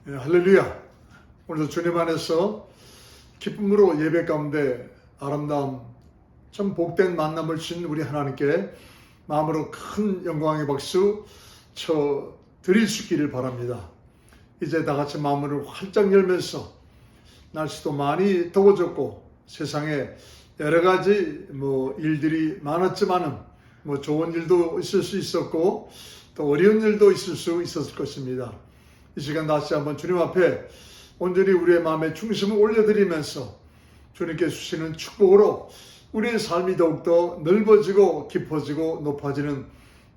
할렐루야. 오늘도 주님 안에서 기쁨으로 예배 가운데 아름다움, 참 복된 만남을 주신 우리 하나님께 마음으로 큰 영광의 박수 쳐 드릴 수 있기를 바랍니다. 이제 다 같이 마음을 활짝 열면서 날씨도 많이 더워졌고 세상에 여러 가지 일들이 많았지만은 좋은 일도 있을 수 있었고 또 어려운 일도 있을 수 있었을 것입니다. 이 시간 다시 한번 주님 앞에 온전히 우리의 마음에 중심을 올려드리면서 주님께 주시는 축복으로 우리의 삶이 더욱더 넓어지고 깊어지고 높아지는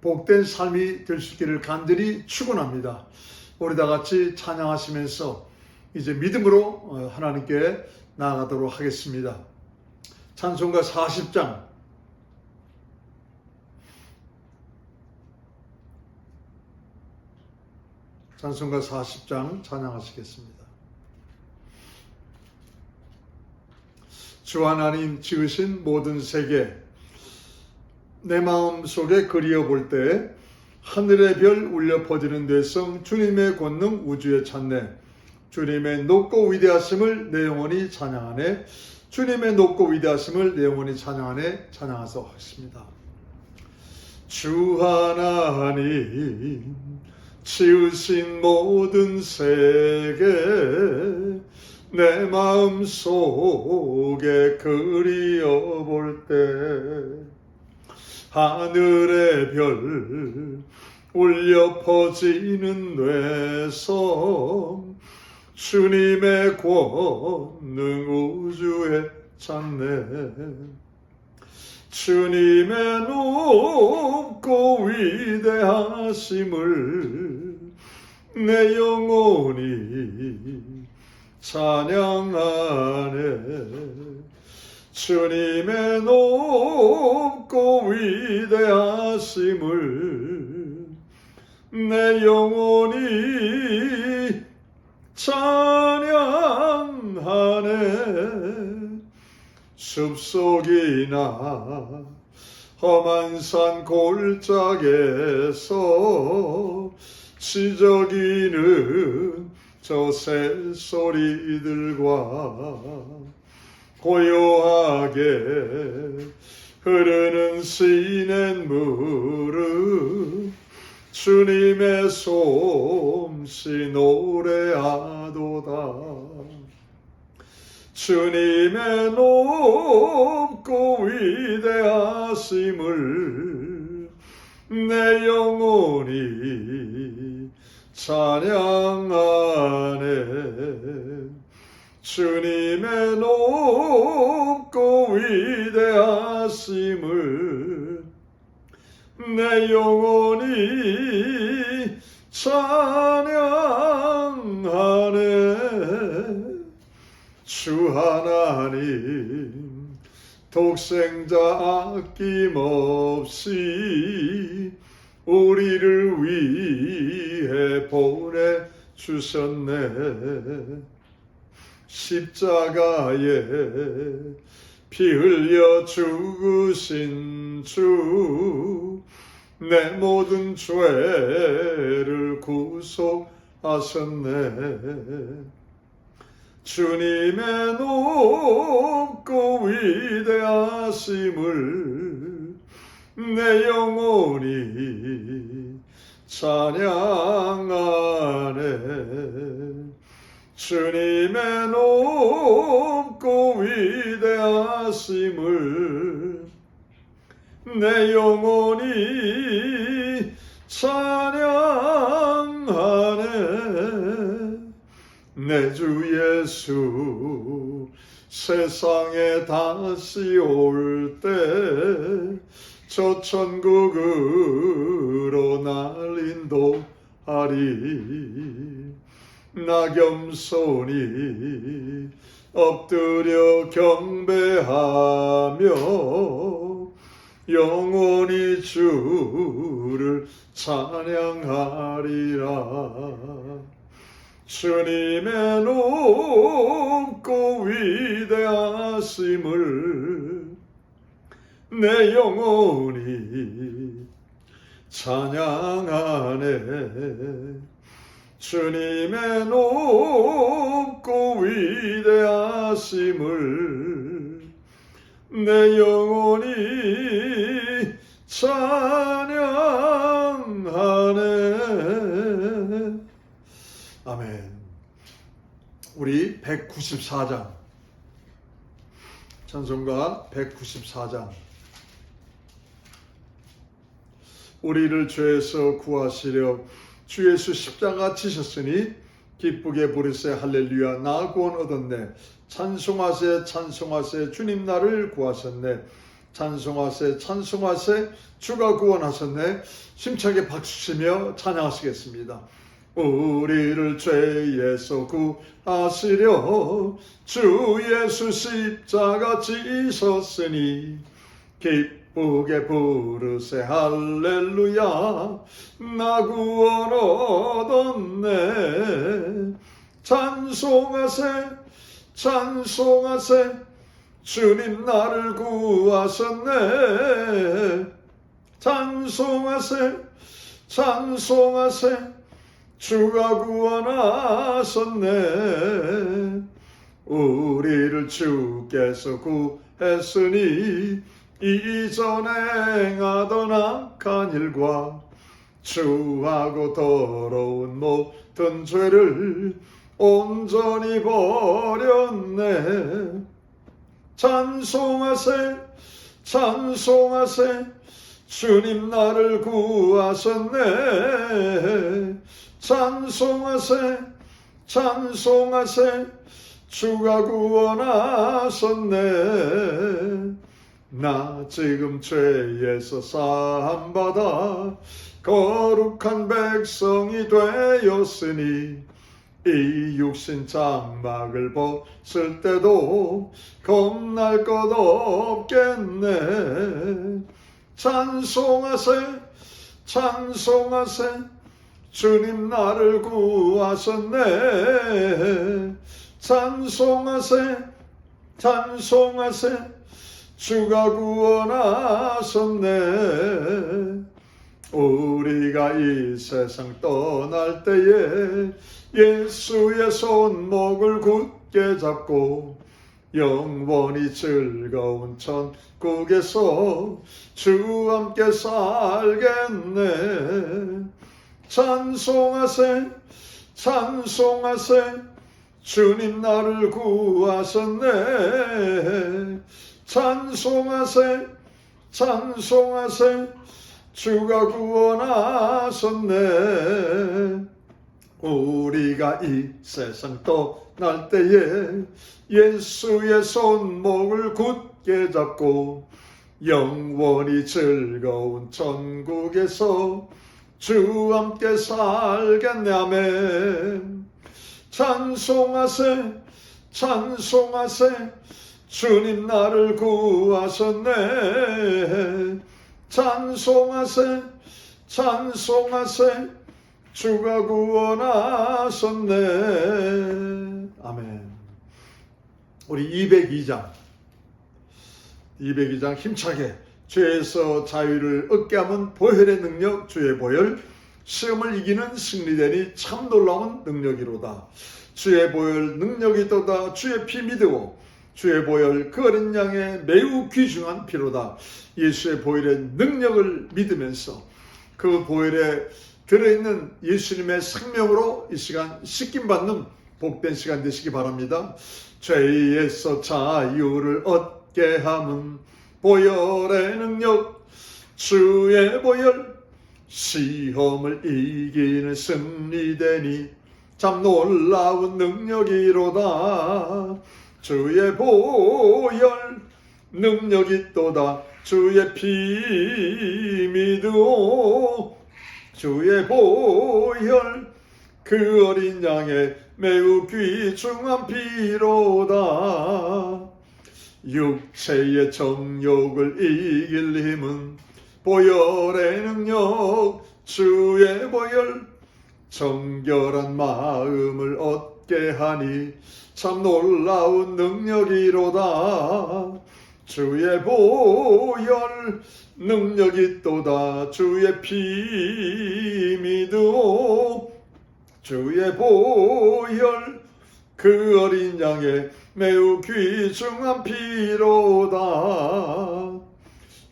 복된 삶이 될 수 있기를 간절히 축원합니다. 우리 다 같이 찬양하시면서 이제 믿음으로 하나님께 나아가도록 하겠습니다. 찬송가 40장 찬송가 40장 찬양하시겠습니다. 주 하나님 지으신 모든 세계 내 마음 속에 그리워볼 때 하늘의 별 울려 퍼지는 대성 주님의 권능 우주에 찾네. 주님의 높고 위대하심을 내 영혼이 찬양하네. 주님의 높고 위대하심을 내 영혼이 찬양하네. 찬양하서 하겠습니다. 주 하나님 지으신 모든 세계 내 마음 속에 그리워볼 때 하늘의 별 울려 퍼지는 뇌성 주님의 권능 우주에 찾네. 주님의 높고 위대하심을 내 영혼이 찬양하네. 주님의 높고 위대하심을 내 영혼이 찬양하네. 숲속이나 험한 산 골짜기에서 지저귀는 저 새소리들과 고요하게 흐르는 시냇물은 주님의 솜씨 노래하도다. 주님의 높고 위대하심을 내 영혼이 찬양하네. 주님의 높고 위대하심을 내 영혼이 찬양하네. 주 하나님 독생자 아낌없이 우리를 위해 보내주셨네. 십자가에 피 흘려 죽으신 주 내 모든 죄를 구속하셨네. 주님의 높고 위대하심을 내 영혼이 찬양하네. 주님의 높고 위대하심을 내 영혼이 찬양하네. 내 주 예수 세상에 다시 올 때 저 천국으로 날 인도하리. 나 겸손히 엎드려 경배하며 영원히 주를 찬양하리라. 주님의 높고 위대하심을 내 영혼이 찬양하네. 주님의 높고 위대하심을 내 영혼이 찬양하네. 아멘. 우리 194장, 찬송가 194장. 우리를 죄에서 구하시려 주 예수 십자가 지셨으니 기쁘게 부르세 할렐루야. 나 구원 얻었네. 찬송하세 찬송하세 주님 나를 구하셨네. 찬송하세 찬송하세 주가 구원하셨네. 힘차게 박수치며 찬양하시겠습니다. 우리를 죄에서 구하시려 주 예수 십자가 지셨으니 기쁘게 부르세 할렐루야. 나 구원 얻었네. 찬송하세 찬송하세 주님 나를 구하셨네. 찬송하세 찬송하세 주가 구원하셨네. 우리를 주께서 구했으니 이전에 행하던 악한 일과 주하고 더러운 모든 죄를 온전히 버렸네. 찬송하세 찬송하세 주님 나를 구하셨네. 찬송하세 찬송하세 주가 구원하셨네. 나 지금 죄에서 사함받아 거룩한 백성이 되었으니 이 육신 장막을 벗을 때도 겁날 것 없겠네. 찬송하세 찬송하세 주님 나를 구하셨네. 찬송하세 찬송하세 주가 구원하셨네. 우리가 이 세상 떠날 때에 예수의 손목을 굳게 잡고 영원히 즐거운 천국에서 주와 함께 살겠네. 찬송하세 찬송하세 주님 나를 구하셨네. 찬송하세 찬송하세 주가 구원하셨네. 우리가 이 세상 떠날 때에 예수의 손목을 굳게 잡고 영원히 즐거운 천국에서 주와 함께 살겠네. 아멘. 찬송하세 찬송하세 주님 나를 구하셨네. 찬송하세 찬송하세 주가 구원하셨네. 아멘. 우리 202장 힘차게 죄에서 자유를 얻게 하면 보혈의 능력 주의 보혈, 시험을 이기는 승리되니 참 놀라운 능력이로다. 주의 보혈 능력이 또다. 주의 피 믿으오. 주의 보혈 그 어린 양의 매우 귀중한 피로다. 예수의 보혈의 능력을 믿으면서 그 보혈에 들어있는 예수님의 생명으로 이 시간 씻김받는 복된 시간 되시기 바랍니다. 죄에서 자유를 얻게 함은 보혈의 능력 주의 보혈, 시험을 이기는 승리되니 참 놀라운 능력이로다. 주의 보혈 능력이 또다. 주의 피 믿으오. 주의 보혈 그 어린 양의 매우 귀중한 피로다. 육체의 정욕을 이길 힘은 보혈의 능력 주의 보혈, 정결한 마음을 얻게 하니 참 놀라운 능력이로다. 주의 보혈 능력이 또다. 주의 피 믿으오. 주의 보혈 그 어린 양의 매우 귀중한 피로다.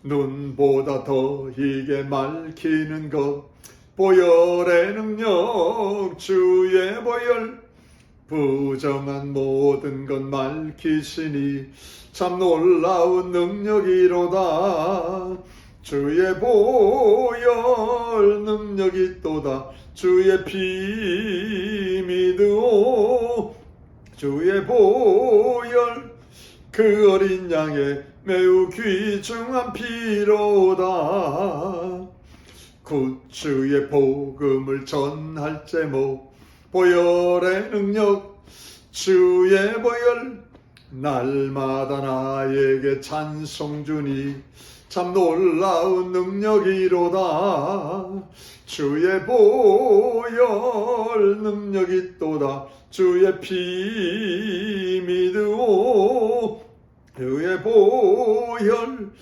눈보다 더 희게 맑히는 것 보혈의 능력 주의 보혈 부정한 모든 것 맑히시니 참 놀라운 능력이로다. 주의 보혈 능력이 또다. 주의 피 믿으오. 주의 보혈 그 어린 양의 매우 귀중한 피로다. 구주의 복음을 전할 제목 보혈의 능력 주의 보혈 날마다 나에게 찬송 주니 참 놀라운 능력이로다. 주의 보혈 능력이 또다. 주의 피 믿으오. 주의 보혈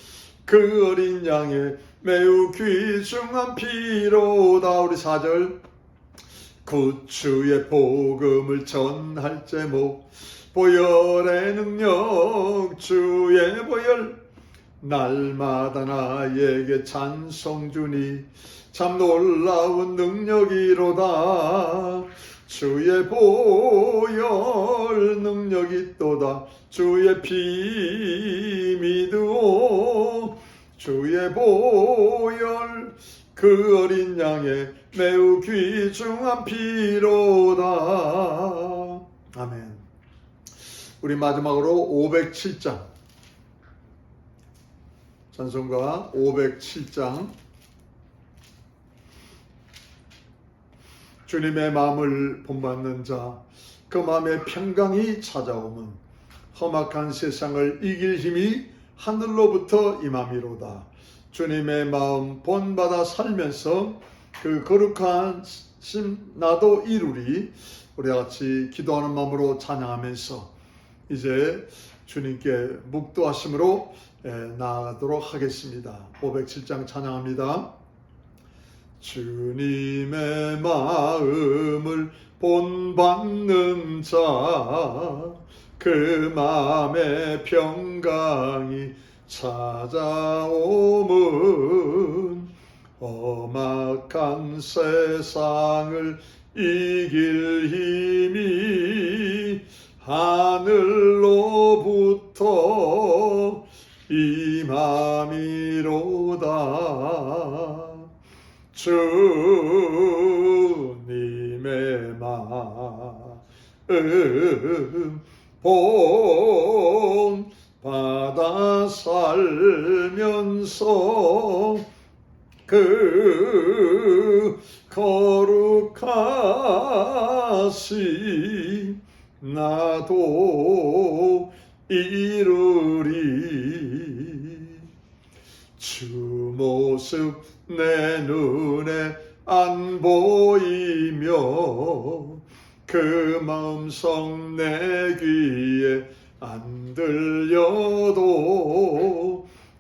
그 어린 양의 매우 귀중한 피로다. 우리 4절 구주의 복음을 전할 제목 보혈의 능력 주의 보혈 날마다 나에게 찬송 주니 참 놀라운 능력이로다. 주의 보혈 능력이 또다. 주의 피 믿으오. 주의 보혈 그 어린 양의 매우 귀중한 피로다. 아멘. 우리 마지막으로 507장 찬송가 507장 주님의 마음을 본받는 자 그 마음에 평강이 찾아오면 험악한 세상을 이길 힘이 하늘로부터 임함이로다. 주님의 마음 본받아 살면서 그 거룩한 심 나도 이루리. 우리 같이 기도하는 마음으로 찬양하면서 이제 주님께 묵도하심으로 나아가도록 하겠습니다. 507장 찬양합니다. 주님의 마음을 본받는 자 그 마음에 평강이 찾아오면 험악한 세상을 이길 힘이 하늘로부터 임함이로다. 주님의 마음 본받아 살면서 그 거룩하신 나도 이루리. 주 모습 내 눈에 안 보이며 그 마음성 내 귀에 안 들려도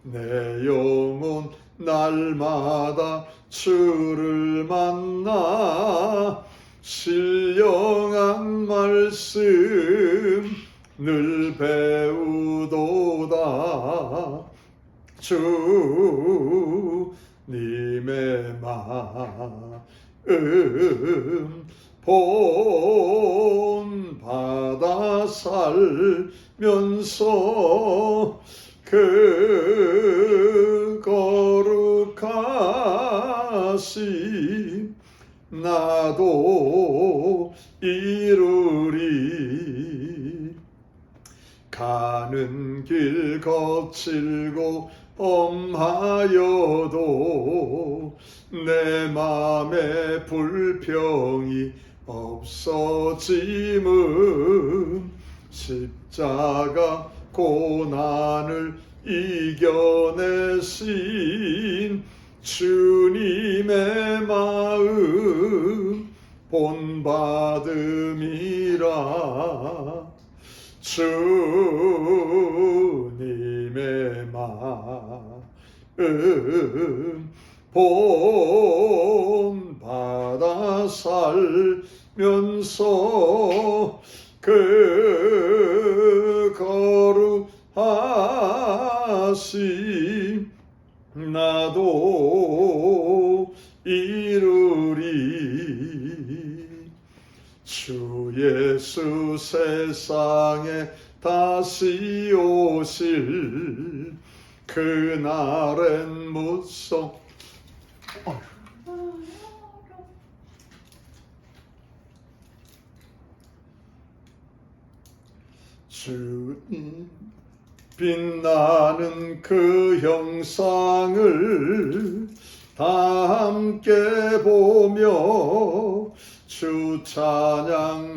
내 영혼 날마다 주를 만나 신령한 말씀 늘 배우도다. 주님의 마음 본받아 살면서 그 거룩하신 나도 이루리. 가는 길 거칠고 엄하여도 내 맘에 불평이 없어짐은 십자가 고난을 이겨내신 주님의 마음 본받음이라. 주님의 마음 본받아 면서 그 거룩하심 나도 이루리. 주 예수 세상에 다시 오실 그날엔 무섭. 주님 빛나는 그 형상을 다 함께 보며 주 찬양하리.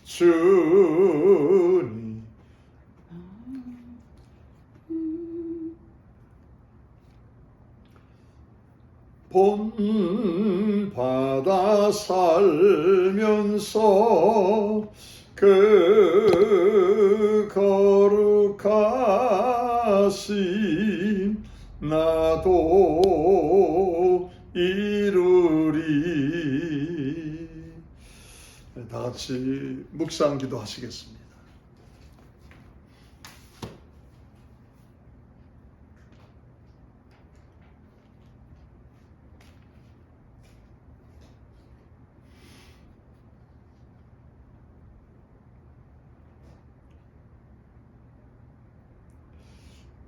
주님 본받아 살면서 그 거룩하심 나도 이루리. 다 같이 묵상기도 하시겠습니다.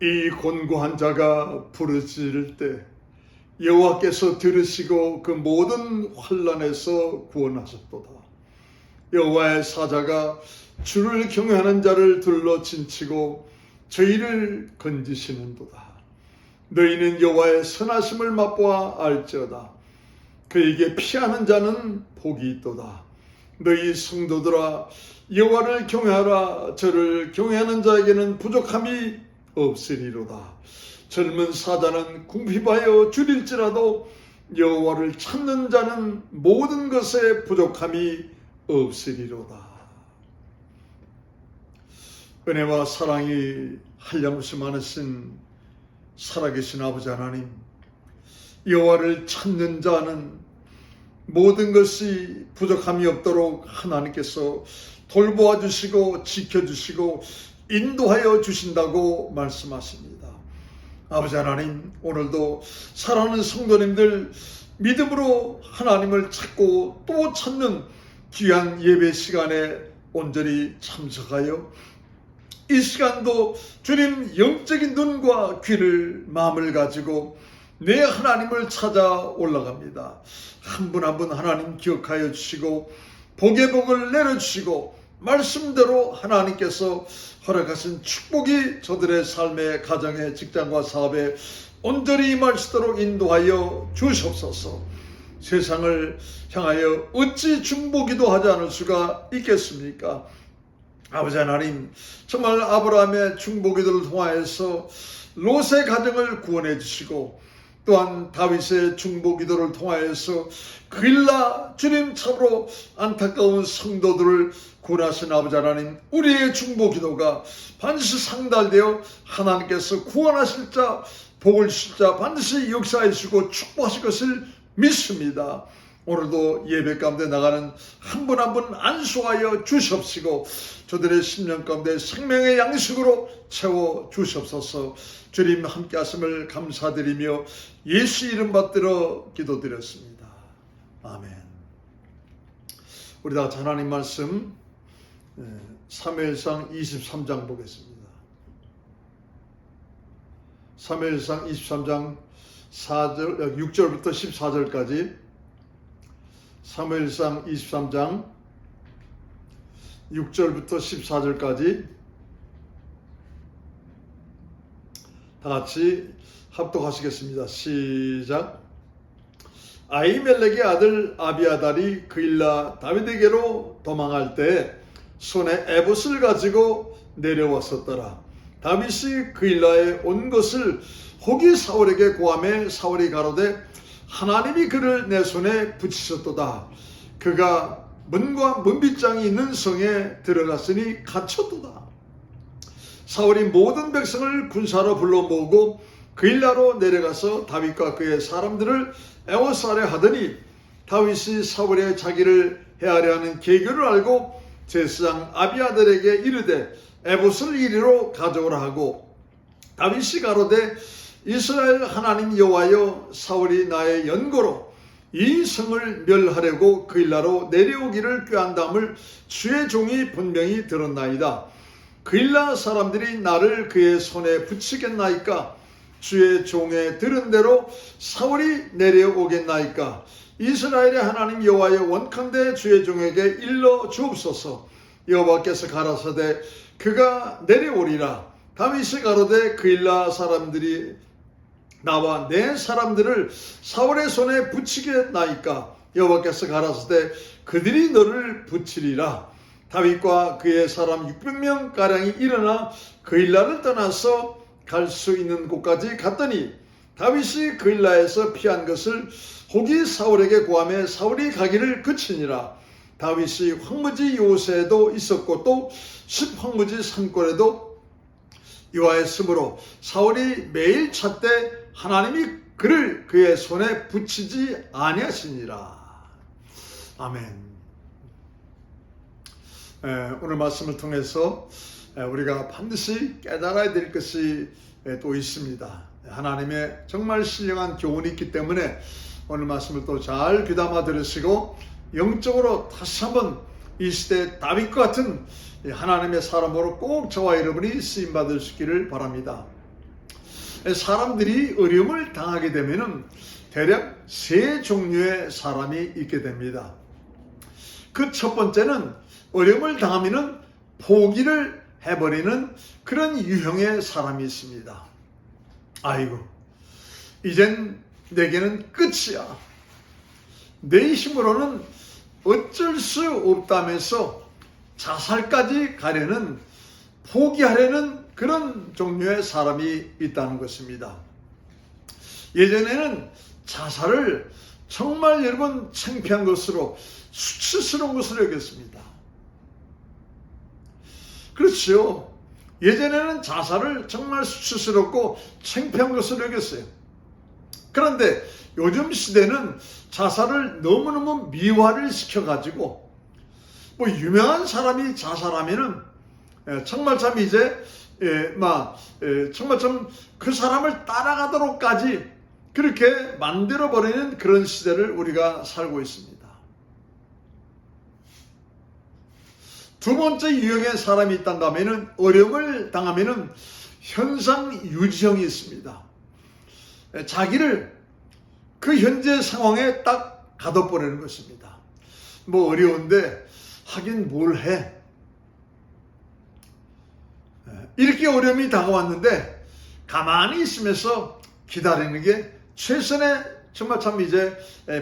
이 곤고한 자가 부르짖을 때 여호와께서 들으시고 그 모든 환난에서 구원하셨도다. 여호와의 사자가 주를 경외하는 자를 둘러 진치고 저희를 건지시는도다. 너희는 여호와의 선하심을 맛보아 알지어다. 그에게 피하는 자는 복이 있도다. 너희 성도들아 여호와를 경외하라. 저를 경외하는 자에게는 부족함이 없으리로다. 젊은 사자는 궁핍하여 줄일지라도 여호와를 찾는 자는 모든 것에 부족함이 없으리로다. 은혜와 사랑이 한량없이 많으신 살아계신 아버지 하나님, 여호와를 찾는 자는 모든 것이 부족함이 없도록 하나님께서 돌보아 주시고 지켜주시고 인도하여 주신다고 말씀하십니다. 아버지 하나님, 오늘도 사랑하는 성도님들 믿음으로 하나님을 찾고 또 찾는 귀한 예배 시간에 온전히 참석하여 이 시간도 주님 영적인 눈과 귀를 마음을 가지고 내 하나님을 찾아 올라갑니다. 한 분 한 분 하나님 기억하여 주시고 복의 복을 내려주시고 말씀대로 하나님께서 허락하신 축복이 저들의 삶의 가정의 직장과 사업에 온전히 임하시도록 인도하여 주시옵소서. 세상을 향하여 어찌 중보기도 하지 않을 수가 있겠습니까? 아버지 하나님, 정말 아브라함의 중보기도를 통하여서 롯의 가정을 구원해 주시고 또한 다윗의 중보기도를 통하여서 그일라 주님 참으로 안타까운 성도들을 구원하신 아버지 하나님, 우리의 중보기도가 반드시 상달되어 하나님께서 구원하실 자, 복을 주실 자 반드시 역사하시고 축복하실 것을 믿습니다. 오늘도 예배 가운데 나가는 한 분 한 분 안수하여 주시옵시고 저들의 심령 가운데 생명의 양식으로 채워 주시옵소서. 주님 함께 하심을 감사드리며 예수 이름 받들어 기도드렸습니다. 아멘. 우리 다 같이 하나님 말씀 사무엘상 23장 보겠습니다. 사무엘상 23장 6절부터 14절까지 사무엘상 23장 6절부터 14절까지 다 같이 합독하시겠습니다. 시작. 아히멜렉의 아들 아비아달이 그일라 다윗에게로 도망할 때 손에 에봇을 가지고 내려왔었더라. 다윗이 그일라에 온 것을 혹이 사울에게 고하매 사울이 가로되 하나님이 그를 내 손에 붙이셨도다. 그가 문과 문빗장이 있는 성에 들어갔으니 갇혔도다. 사울이 모든 백성을 군사로 불러 모으고 그일라로 내려가서 다윗과 그의 사람들을 애워싸려 하더니 다윗이 사울의 자기를 해하려 하는 계교를 알고 제사장 아비아들에게 이르되 에봇을 이리로 가져오라 하고, 다윗이 가로되 이스라엘 하나님 여호와여, 사울이 나의 연고로 이 성을 멸하려고 그일라로 내려오기를 꾀한담을 주의 종이 분명히 들었나이다. 그일라 사람들이 나를 그의 손에 붙이겠나이까? 주의 종의 들은 대로 사울이 내려오겠나이까? 이스라엘의 하나님 여호와여, 원컨대 주의 종에게 일러 주옵소서. 여호와께서 가라사대 그가 내려오리라. 다윗이 가로되 그일라 사람들이 나와 내 사람들을 사울의 손에 붙이겠나이까? 여호와께서 가라사대 그들이 너를 붙이리라. 다윗과 그의 사람 600명 가량이 일어나 그일라를 떠나서 갈 수 있는 곳까지 갔더니, 다윗이 그일라에서 피한 것을 혹이 사울에게 구하며 사울이 가기를 그치니라. 다윗이 황무지 요새에도 있었고 또 십황무지 산골에도 유하였으므로 사울이 매일 찾되 하나님이 그를 그의 손에 붙이지 아니하시니라. 아멘. 오늘 말씀을 통해서 우리가 반드시 깨달아야 될 것이 또 있습니다. 하나님의 정말 신령한 교훈이 있기 때문에 오늘 말씀을 또 잘 귀담아 들으시고 영적으로 다시 한번 이 시대 다윗과 같은 하나님의 사람으로 꼭 저와 여러분이 쓰임받을 수 있기를 바랍니다. 사람들이 어려움을 당하게 되면 대략 세 종류의 사람이 있게 됩니다. 그 첫 번째는 어려움을 당하면 포기를 해버리는 그런 유형의 사람이 있습니다. 아이고, 이젠 내게는 끝이야. 내 힘으로는 어쩔 수 없다면서 자살까지 가려는, 포기하려는 그런 종류의 사람이 있다는 것입니다. 예전에는 자살을 정말 여러분 창피한 것으로, 수치스러운 것으로 여겼습니다. 그렇죠. 예전에는 자살을 정말 수치스럽고 창피한 것으로 여겼어요. 그런데 요즘 시대는 자살을 너무너무 미화를 시켜가지고, 뭐 유명한 사람이 자살하면은 정말 참 이제 정말 참 그 사람을 따라가도록까지 그렇게 만들어버리는 그런 시대를 우리가 살고 있습니다. 두 번째 유형의 사람이 있다면은, 어려움을 당하면은 현상 유지형이 있습니다. 자기를 그 현재 상황에 딱 가둬버리는 것입니다. 뭐 어려운데 하긴 뭘 해. 이렇게 어려움이 다가왔는데 가만히 있으면서 기다리는 게 최선의 정말 참 이제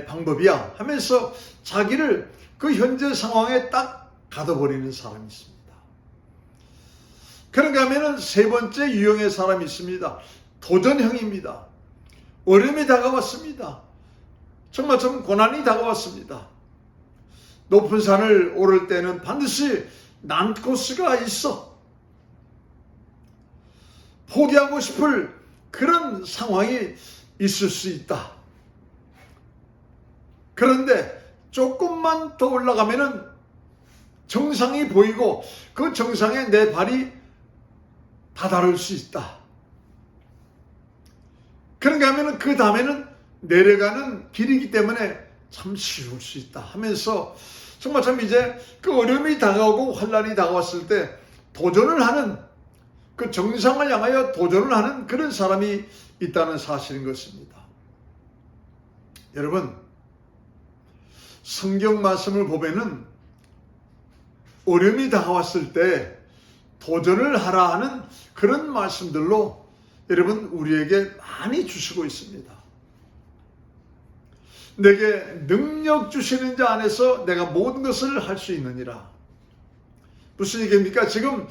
방법이야 하면서 자기를 그 현재 상황에 딱 가둬버리는 사람이 있습니다. 그런가 하면은 세 번째 유형의 사람이 있습니다. 도전형입니다. 어려움이 다가왔습니다. 정말 좀 고난이 다가왔습니다. 높은 산을 오를 때는 반드시 난코스가 있어. 포기하고 싶을 그런 상황이 있을 수 있다. 그런데 조금만 더 올라가면은 정상이 보이고 그 정상에 내 발이 다다를 수 있다. 그런가 하면 그 다음에는 내려가는 길이기 때문에 참 쉬울 수 있다 하면서 정말 참 이제 그 어려움이 다가오고 환난이 다가왔을 때 도전을 하는, 그 정상을 향하여 도전을 하는 그런 사람이 있다는 사실인 것입니다. 여러분, 성경 말씀을 보면은 어려움이 다가왔을 때 도전을 하라 하는 그런 말씀들로 여러분 우리에게 많이 주시고 있습니다. 내게 능력 주시는 자 안에서 내가 모든 것을 할 수 있느니라. 무슨 얘기입니까? 지금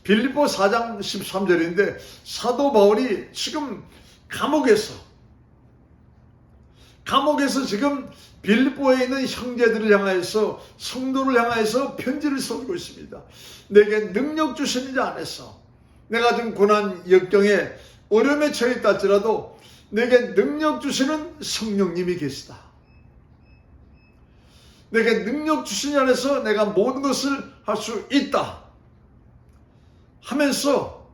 빌립보 4장 13절인데 사도 바울이 지금 감옥에서 지금 빌립보에 있는 형제들을 향하여서, 성도를 향하여서 편지를 써주고 있습니다. 내게 능력 주시는 자 안에서, 내가 지금 고난 역경에 어려움에 처했다 할지라도 내게 능력 주시는 성령님이 계시다. 내게 능력 주신 안에서 내가 모든 것을 할 수 있다 하면서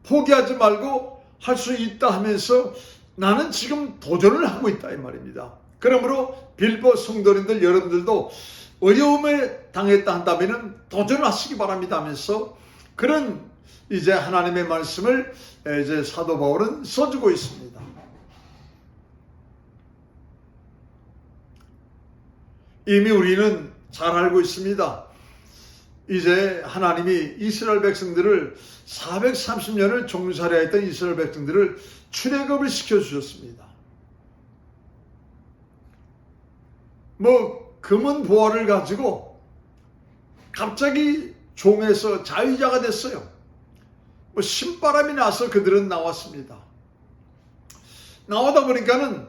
포기하지 말고 할 수 있다 하면서 나는 지금 도전을 하고 있다 이 말입니다. 그러므로 빌보 성도님들 여러분들도 어려움에 당했다 한다면 도전을 하시기 바랍니다 하면서 그런 이제 하나님의 말씀을 이제 사도 바울은 써주고 있습니다. 이미 우리는 잘 알고 있습니다. 이제 하나님이 이스라엘 백성들을 430년을 종살이하 했던 이스라엘 백성들을 출애굽을 시켜주셨습니다. 금은 보화를 가지고 갑자기 종에서 자유자가 됐어요. 신바람이 나서 그들은 나왔습니다. 나오다 보니까는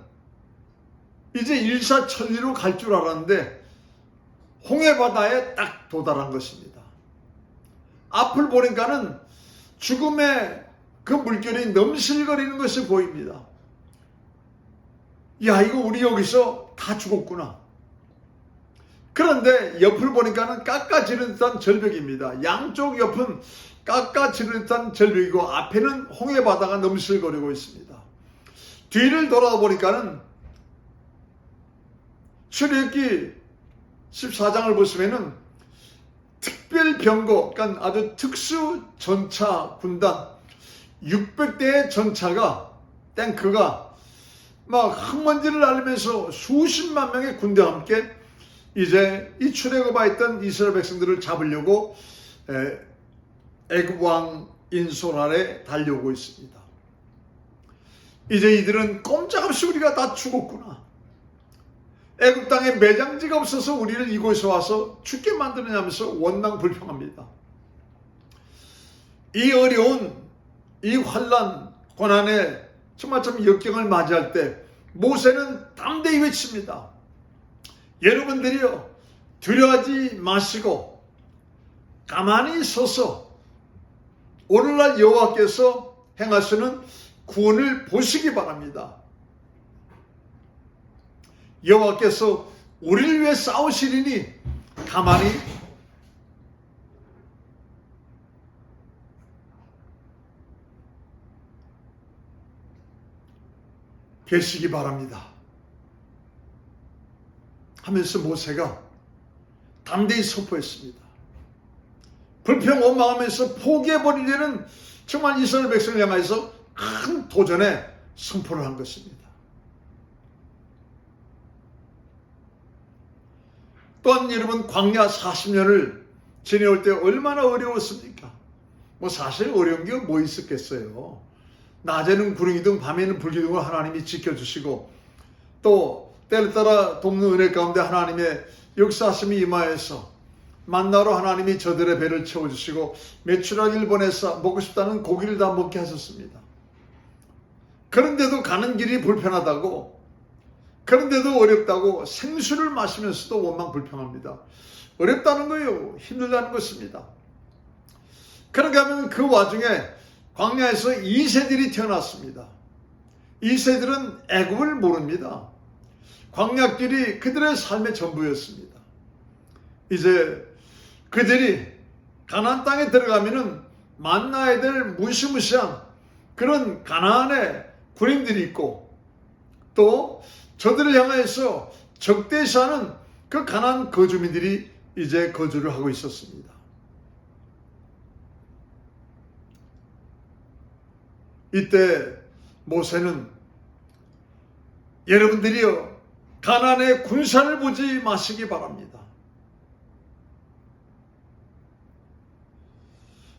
이제 일사천리로 갈 줄 알았는데 홍해바다에 딱 도달한 것입니다. 앞을 보니까는 죽음의 그 물결이 넘실거리는 것이 보입니다. 야, 이거 우리 여기서 다 죽었구나. 그런데 옆을 보니까는 깎아지른 듯한 절벽입니다. 양쪽 옆은 깎아지른 듯한 절벽이고 앞에는 홍해바다가 넘실거리고 있습니다. 뒤를 돌아보니까는 출애굽기 14장을 보시면은 특별병거, 그러니까 아주 특수 전차 군단 600대의 전차가 탱크가 막 흙먼지를 날리면서 수십만 명의 군대와 함께 이제 이 출애굽하여 있던 이스라엘 백성들을 잡으려고 애굽 왕 인손 아래 달려오고 있습니다. 이제 이들은 꼼짝없이 우리가 다 죽었구나. 애굽 땅에 매장지가 없어서 우리를 이곳에 와서 죽게 만드느냐면서 원망불평합니다. 이 어려운 이 환난 고난에 정말 참 역경을 맞이할 때 모세는 담대히 외칩니다. 여러분들이요, 두려워하지 마시고 가만히 서서 오늘날 여호와께서 행하시는 구원을 보시기 바랍니다. 여호와께서 우리를 위해 싸우시리니 가만히 계시기 바랍니다 하면서 모세가 담대히 선포했습니다. 불평 원망하면서 포기해버리려는 정말 이스라엘 백성을 향해서 큰 도전에 선포를 한 것입니다. 또한 여러분, 광야 40년을 지내올 때 얼마나 어려웠습니까? 사실 어려운 게 뭐 있었겠어요. 낮에는 구름기둥, 밤에는 불기둥을 하나님이 지켜주시고 또 때를 따라 돕는 은혜 가운데 하나님의 역사하심이 임하여서 만나로 하나님이 저들의 배를 채워주시고 메추라기를 보내서 먹고 싶다는 고기를 다 먹게 하셨습니다. 그런데도 가는 길이 불편하다고, 그런데도 어렵다고 생수를 마시면서도 원망불평합니다. 어렵다는 거예요. 힘들다는 것입니다. 그런가 하면 그 와중에 광야에서 이새들이 태어났습니다. 이새들은 애굽을 모릅니다. 광야길이 그들의 삶의 전부였습니다. 이제 그들이 가나안 땅에 들어가면은 만나야 될 무시무시한 그런 가나안의 군인들이 있고 또 저들을 향해서 적대시하는 그 가나안 거주민들이 이제 거주를 하고 있었습니다. 이때 모세는 여러분들이요, 가나안의 군사를 보지 마시기 바랍니다.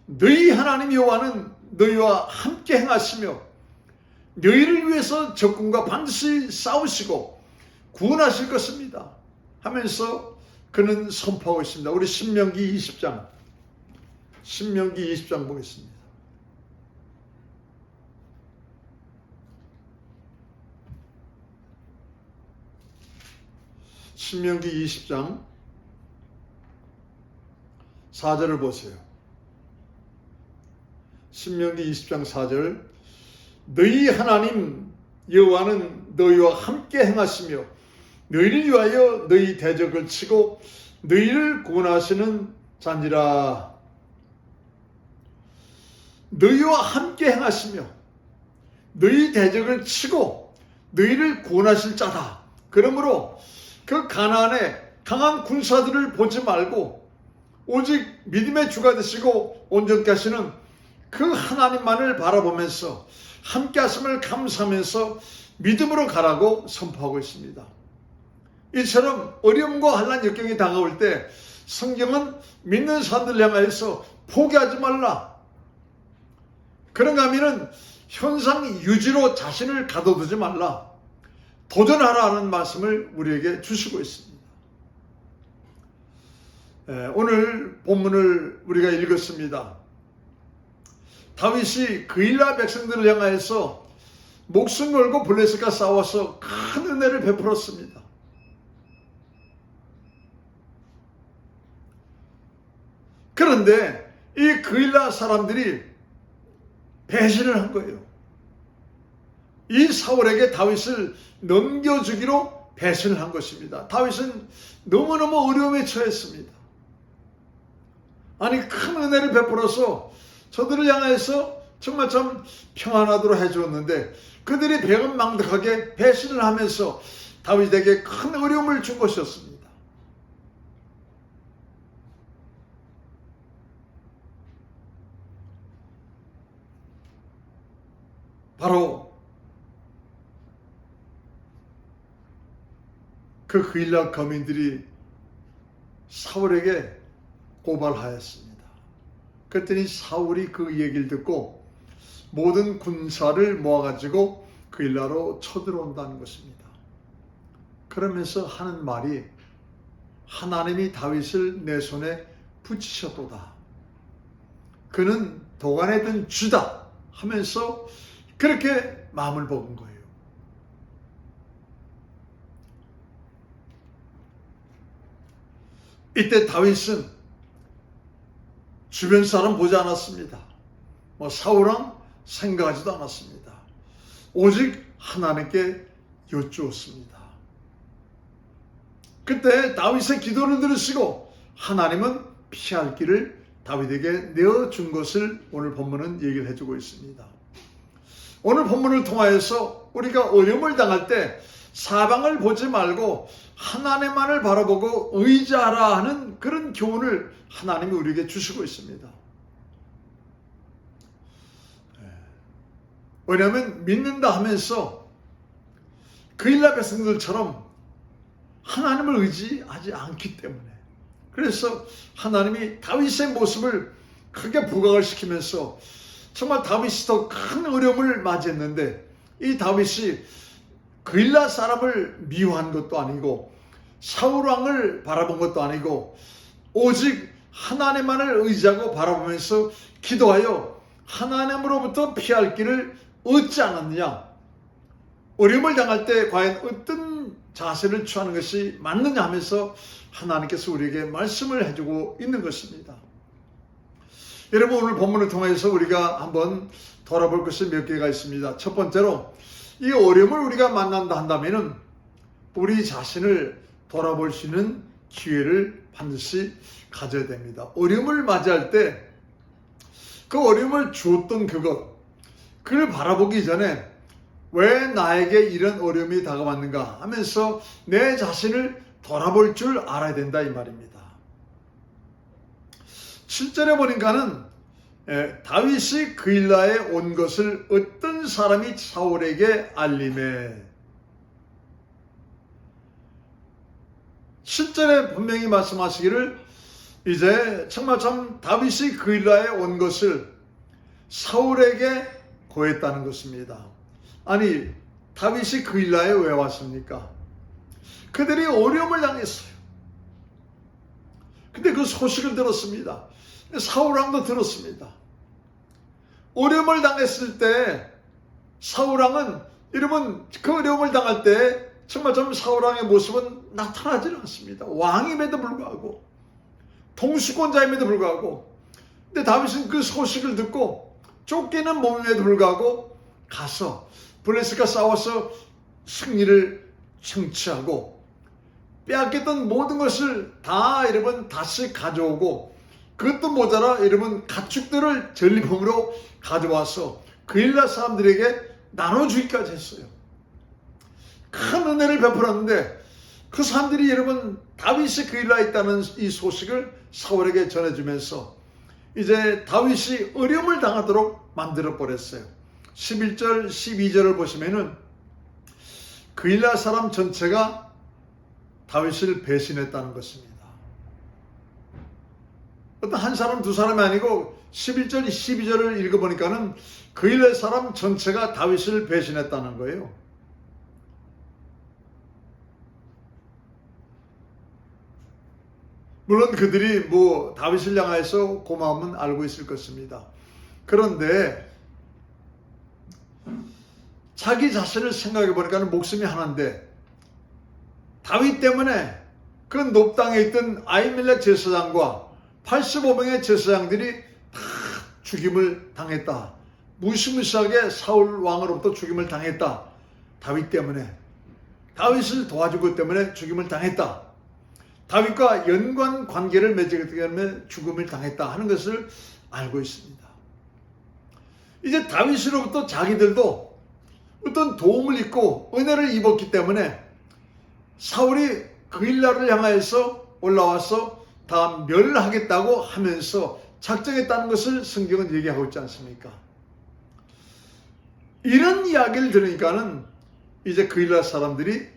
너희 하나님 여호와는 너희와 함께 행하시며 너희를 위해서 적군과 반드시 싸우시고 구원하실 것입니다 하면서 그는 선포하고 있습니다. 우리 신명기 20장 보겠습니다. 신명기 20장 4절을 보세요. 신명기 20장 4절, 너희 하나님 여호와는 너희와 함께 행하시며 너희를 위하여 너희 대적을 치고 너희를 구원하시는 자니라. 너희와 함께 행하시며 너희 대적을 치고 너희를 구원하실 자다. 그러므로 그 가나안의 강한 군사들을 보지 말고 오직 믿음의 주가 되시고 온전케 하시는 그 하나님만을 바라보면서 함께 하심을 감사하면서 믿음으로 가라고 선포하고 있습니다. 이처럼 어려움과 환난 역경이 다가올 때 성경은 믿는 사람들 향하여서 포기하지 말라. 그런가 하면은 현상 유지로 자신을 가둬두지 말라. 도전하라는 말씀을 우리에게 주시고 있습니다. 오늘 본문을 우리가 읽었습니다. 다윗이 그일라 백성들을 향하여서 목숨 걸고 블레셋과 싸워서 큰 은혜를 베풀었습니다. 그런데 이 그일라 사람들이 배신을 한 거예요. 이 사울에게 다윗을 넘겨주기로 배신을 한 것입니다. 다윗은 너무너무 어려움에 처했습니다. 아니 큰 은혜를 베풀어서 저들을 향해서 정말 참 평안하도록 해주었는데 그들이 배은망덕하게 배신을 하면서 다윗에게 큰 어려움을 준 것이었습니다. 바로 그 그일라 거민들이 사울에게 고발하였습니다. 그랬더니 사울이 그 얘기를 듣고 모든 군사를 모아가지고 그일라로 쳐들어온다는 것입니다. 그러면서 하는 말이 하나님이 다윗을 내 손에 붙이셨도다. 그는 도간에 든 쥐다 하면서 그렇게 마음을 먹은 거예요. 이때 다윗은 주변 사람 보지 않았습니다. 사울왕 생각하지도 않았습니다. 오직 하나님께 여쭈었습니다. 그때 다윗의 기도를 들으시고 하나님은 피할 길을 다윗에게 내어준 것을 오늘 본문은 얘기를 해주고 있습니다. 오늘 본문을 통하여서 우리가 어려움을 당할 때 사방을 보지 말고 하나님만을 바라보고 의지하라 하는 그런 교훈을 하나님이 우리에게 주시고 있습니다. 왜냐하면 믿는다 하면서 그일라 백성들처럼 하나님을 의지하지 않기 때문에, 그래서 하나님이 다윗의 모습을 크게 부각을 시키면서 정말 다윗이 더 큰 어려움을 맞이했는데 이 다윗이 그일라 사람을 미워한 것도 아니고 사울왕을 바라본 것도 아니고 오직 하나님만을 의지하고 바라보면서 기도하여 하나님으로부터 피할 길을 얻지 않았느냐, 어려움을 당할 때 과연 어떤 자세를 취하는 것이 맞느냐 하면서 하나님께서 우리에게 말씀을 해주고 있는 것입니다. 여러분, 오늘 본문을 통해서 우리가 한번 돌아볼 것이 몇 개가 있습니다. 첫 번째로 이 어려움을 우리가 만난다 한다면 우리 자신을 돌아볼 수 있는 기회를 반드시 가져야 됩니다. 어려움을 맞이할 때 그 어려움을 주었던 그걸 바라보기 전에 왜 나에게 이런 어려움이 다가왔는가 하면서 내 자신을 돌아볼 줄 알아야 된다 이 말입니다. 7절에 보니까는 다윗이 그일라에 온 것을 어떤 사람이 사울에게 알림해. 7절에 분명히 말씀하시기를 이제 정말 참 다윗이 그일라에 온 것을 사울에게 고했다는 것입니다. 아니 다윗이 그일라에 왜 왔습니까? 그들이 어려움을 당했어요. 근데 그 소식을 들었습니다. 사울왕도 들었습니다. 어려움을 당했을 때 사울왕은 여러분 그 어려움을 당할 때 정말 좀 사울왕의 모습은 나타나지 않습니다. 왕임에도 불구하고 통수권자임에도 불구하고, 근데 다윗은 그 소식을 듣고 쫓기는 몸임에도 불구하고 가서 블레셋과 싸워서 승리를 청취하고 빼앗겼던 모든 것을 다 여러분 다시 가져오고, 그것도 모자라 여러분 가축들을 전리품으로 가져와서 그일라 사람들에게 나눠주기까지 했어요. 큰 은혜를 베풀었는데 그 사람들이 여러분 다윗이 그일라에 있다는 이 소식을 사울에게 전해주면서 이제 다윗이 어려움을 당하도록 만들어 버렸어요. 11절 12절을 보시면은 그일라 사람 전체가 다윗을 배신했다는 것입니다. 어떤 한 사람 두 사람이 아니고 11절 12절을 읽어보니까는 그일라 사람 전체가 다윗을 배신했다는 거예요. 물론 그들이 다윗을 향해서 고마움은 알고 있을 것입니다. 그런데 자기 자신을 생각해 보니까 목숨이 하나인데, 다윗 때문에 그 높당에 있던 아히멜렉 제사장과 85명의 제사장들이 다 죽임을 당했다. 무시무시하게 사울 왕으로부터 죽임을 당했다. 다윗 때문에, 다윗을 도와준 것 때문에 죽임을 당했다. 다윗과 연관 관계를 맺었기 때문에 죽음을 당했다 하는 것을 알고 있습니다. 이제 다윗으로부터 자기들도 어떤 도움을 입고 은혜를 입었기 때문에 사울이 그일라를 향하여서 올라와서 다 멸하겠다고 하면서 작정했다는 것을 성경은 얘기하고 있지 않습니까? 이런 이야기를 들으니까는 이제 그일라 사람들이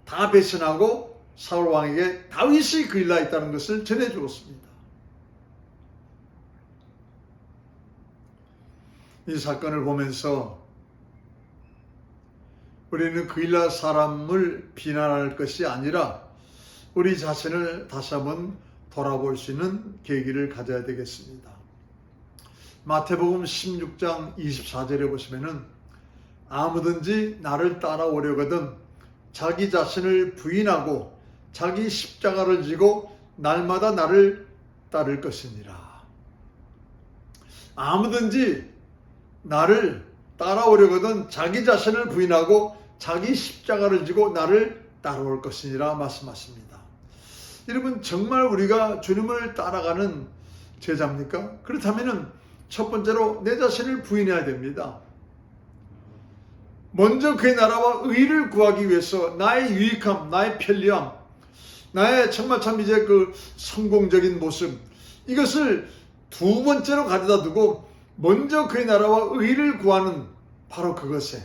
다 배신하고 사울 왕에게 다윗이 그일라에 있다는 것을 전해주었습니다. 이 사건을 보면서 우리는 그일라 사람을 비난할 것이 아니라 우리 자신을 다시 한번 돌아볼 수 있는 계기를 가져야 되겠습니다. 마태복음 16장 24절에 보시면은 아무든지 나를 따라오려거든 자기 자신을 부인하고 자기 십자가를 지고 날마다 나를 따를 것이니라. 아무든지 나를 따라오려거든 자기 자신을 부인하고 자기 십자가를 지고 나를 따라올 것이니라 말씀하십니다. 여러분, 정말 우리가 주님을 따라가는 제자입니까? 그렇다면 첫 번째로 내 자신을 부인해야 됩니다. 먼저 그의 나라와 의를 구하기 위해서 나의 유익함, 나의 편리함, 나의 정말 참 이제 그 성공적인 모습, 이것을 두 번째로 가져다 두고 먼저 그의 나라와 의를 구하는 바로 그것에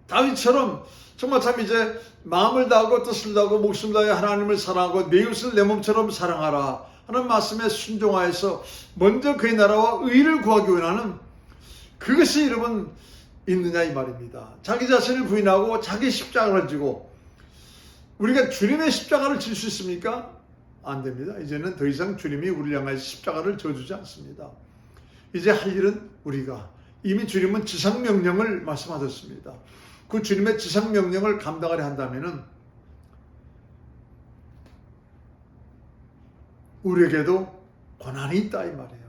다윗처럼 정말 참 이제 마음을 다하고 뜻을 다하고 목숨을 다해 하나님을 사랑하고 내 이웃을 내 몸처럼 사랑하라 하는 말씀에 순종하여서 먼저 그의 나라와 의를 구하기 원하는 그것이 여러분 있느냐 이 말입니다. 자기 자신을 부인하고 자기 십자가를 지고 우리가 주님의 십자가를 질 수 있습니까? 안 됩니다. 이제는 더 이상 주님이 우리를 향하여 십자가를 져주지 않습니다. 이제 할 일은 우리가 이미 주님은 지상명령을 말씀하셨습니다. 그 주님의 지상명령을 감당하려 한다면은 우리에게도 고난이 있다 이 말이에요.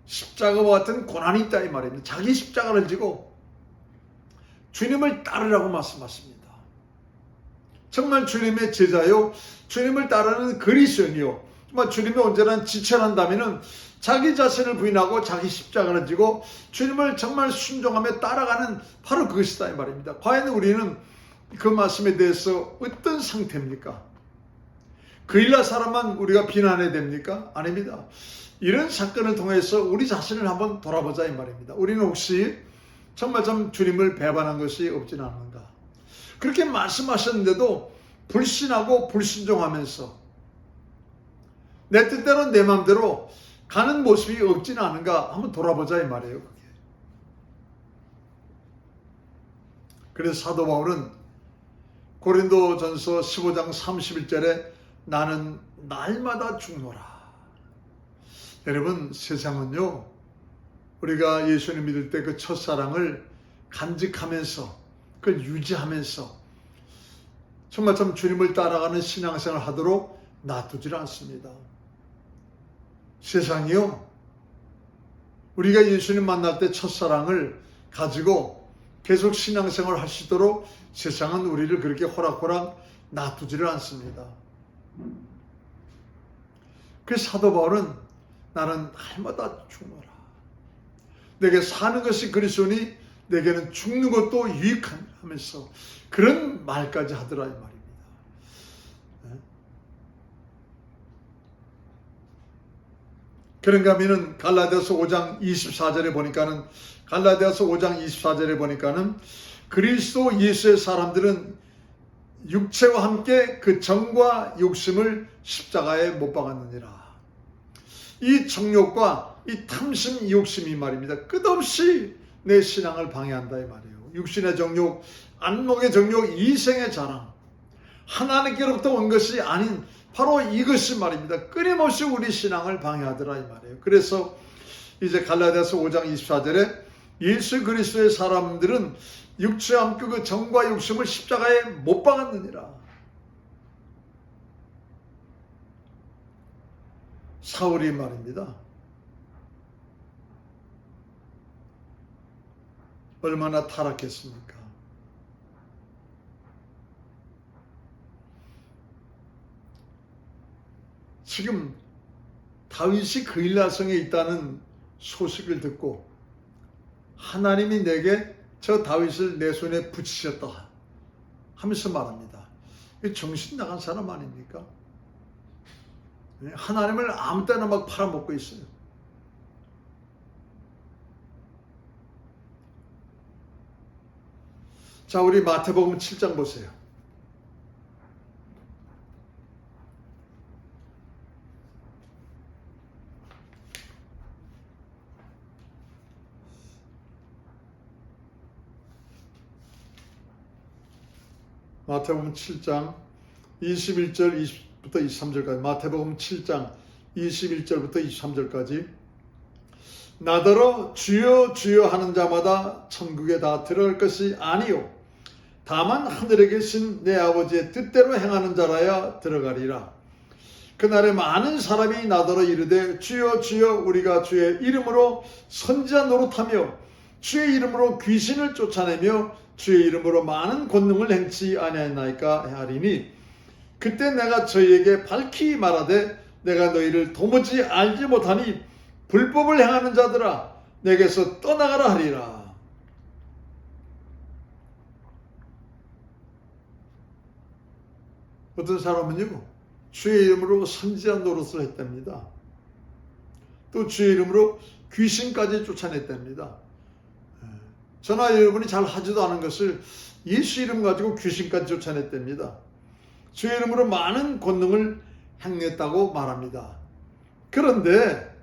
십자가와 같은 고난이 있다 이 말입니다. 자기 십자가를 지고 주님을 따르라고 말씀하십니다. 정말 주님의 제자요, 주님을 따르는 그리스도인이요, 정말 주님의 온전한 지체한다면은 자기 자신을 부인하고 자기 십자가를 지고 주님을 정말 순종하며 따라가는 바로 그것이다 이 말입니다. 과연 우리는 그 말씀에 대해서 어떤 상태입니까? 그일라 사람만 우리가 비난해야 됩니까? 아닙니다. 이런 사건을 통해서 우리 자신을 한번 돌아보자 이 말입니다. 우리는 혹시 정말 좀 주님을 배반한 것이 없지는 않은가? 그렇게 말씀하셨는데도 불신하고 불순종하면서 내 뜻대로 내 마음대로 가는 모습이 없지는 않은가 한번 돌아보자 이 말이에요. 그게. 그래서 사도 바울은 고린도전서 15장 31절에 나는 날마다 죽노라. 여러분, 세상은요, 우리가 예수님 믿을 때 그 첫사랑을 간직하면서 그걸 유지하면서 정말 참 주님을 따라가는 신앙생활을 하도록 놔두질 않습니다. 세상이요, 우리가 예수님 만날 때 첫사랑을 가지고 계속 신앙생활을 하시도록 세상은 우리를 그렇게 호락호락 놔두지를 않습니다. 그 사도 바울은 나는 날마다 죽노라. 내게 사는 것이 그리스도니 내게는 죽는 것도 유익하니 하면서 그런 말까지 하더라 이 말입니다. 그런가 하면은 갈라디아서 5장 24절에 보니까는 그리스도 예수의 사람들은 육체와 함께 그 정과 욕심을 십자가에 못 박았느니라. 이 정욕과 이 탐심 욕심이 말입니다. 끝없이 내 신앙을 방해한다 이 말이에요. 육신의 정욕, 안목의 정욕, 이생의 자랑, 하나님께로부터 온 것이 아닌 바로 이것이 말입니다. 끊임없이 우리 신앙을 방해하더라 이 말이에요. 그래서 이제 갈라디아서 5장 24절에 예수 그리스도의 사람들은 육체와 함께 그 정과 욕심을 십자가에 못 박았느니라. 사울이 말입니다. 얼마나 타락했습니까? 지금 다윗이 그일라성에 있다는 소식을 듣고 하나님이 내게 저 다윗을 내 손에 붙이셨다 하면서 말합니다. 정신 나간 사람 아닙니까? 하나님을 아무 때나 막 팔아먹고 있어요. 자, 우리 마태복음 7장 보세요. 마태복음 7장 21절부터 23절까지 마태복음 7장 21절부터 23절까지 나더러 주여 주여 하는 자마다 천국에 다 들어갈 것이 아니요 다만 하늘에 계신 내 아버지의 뜻대로 행하는 자라야 들어가리라. 그날에 많은 사람이 나더러 이르되 주여 주여 우리가 주의 이름으로 선지자 노릇하며 주의 이름으로 귀신을 쫓아내며 주의 이름으로 많은 권능을 행치 아니하나이까 하리니 그때 내가 저희에게 밝히 말하되 내가 너희를 도무지 알지 못하니 불법을 행하는 자들아 내게서 떠나가라 하리라. 어떤 사람은요 주의 이름으로 선지자 노릇을 했답니다. 또 주의 이름으로 귀신까지 쫓아냈답니다. 저나 여러분이 잘 하지도 않은 것을 예수 이름 가지고 귀신까지 쫓아냈답니다. 주의 이름으로 많은 권능을 행했다고 말합니다. 그런데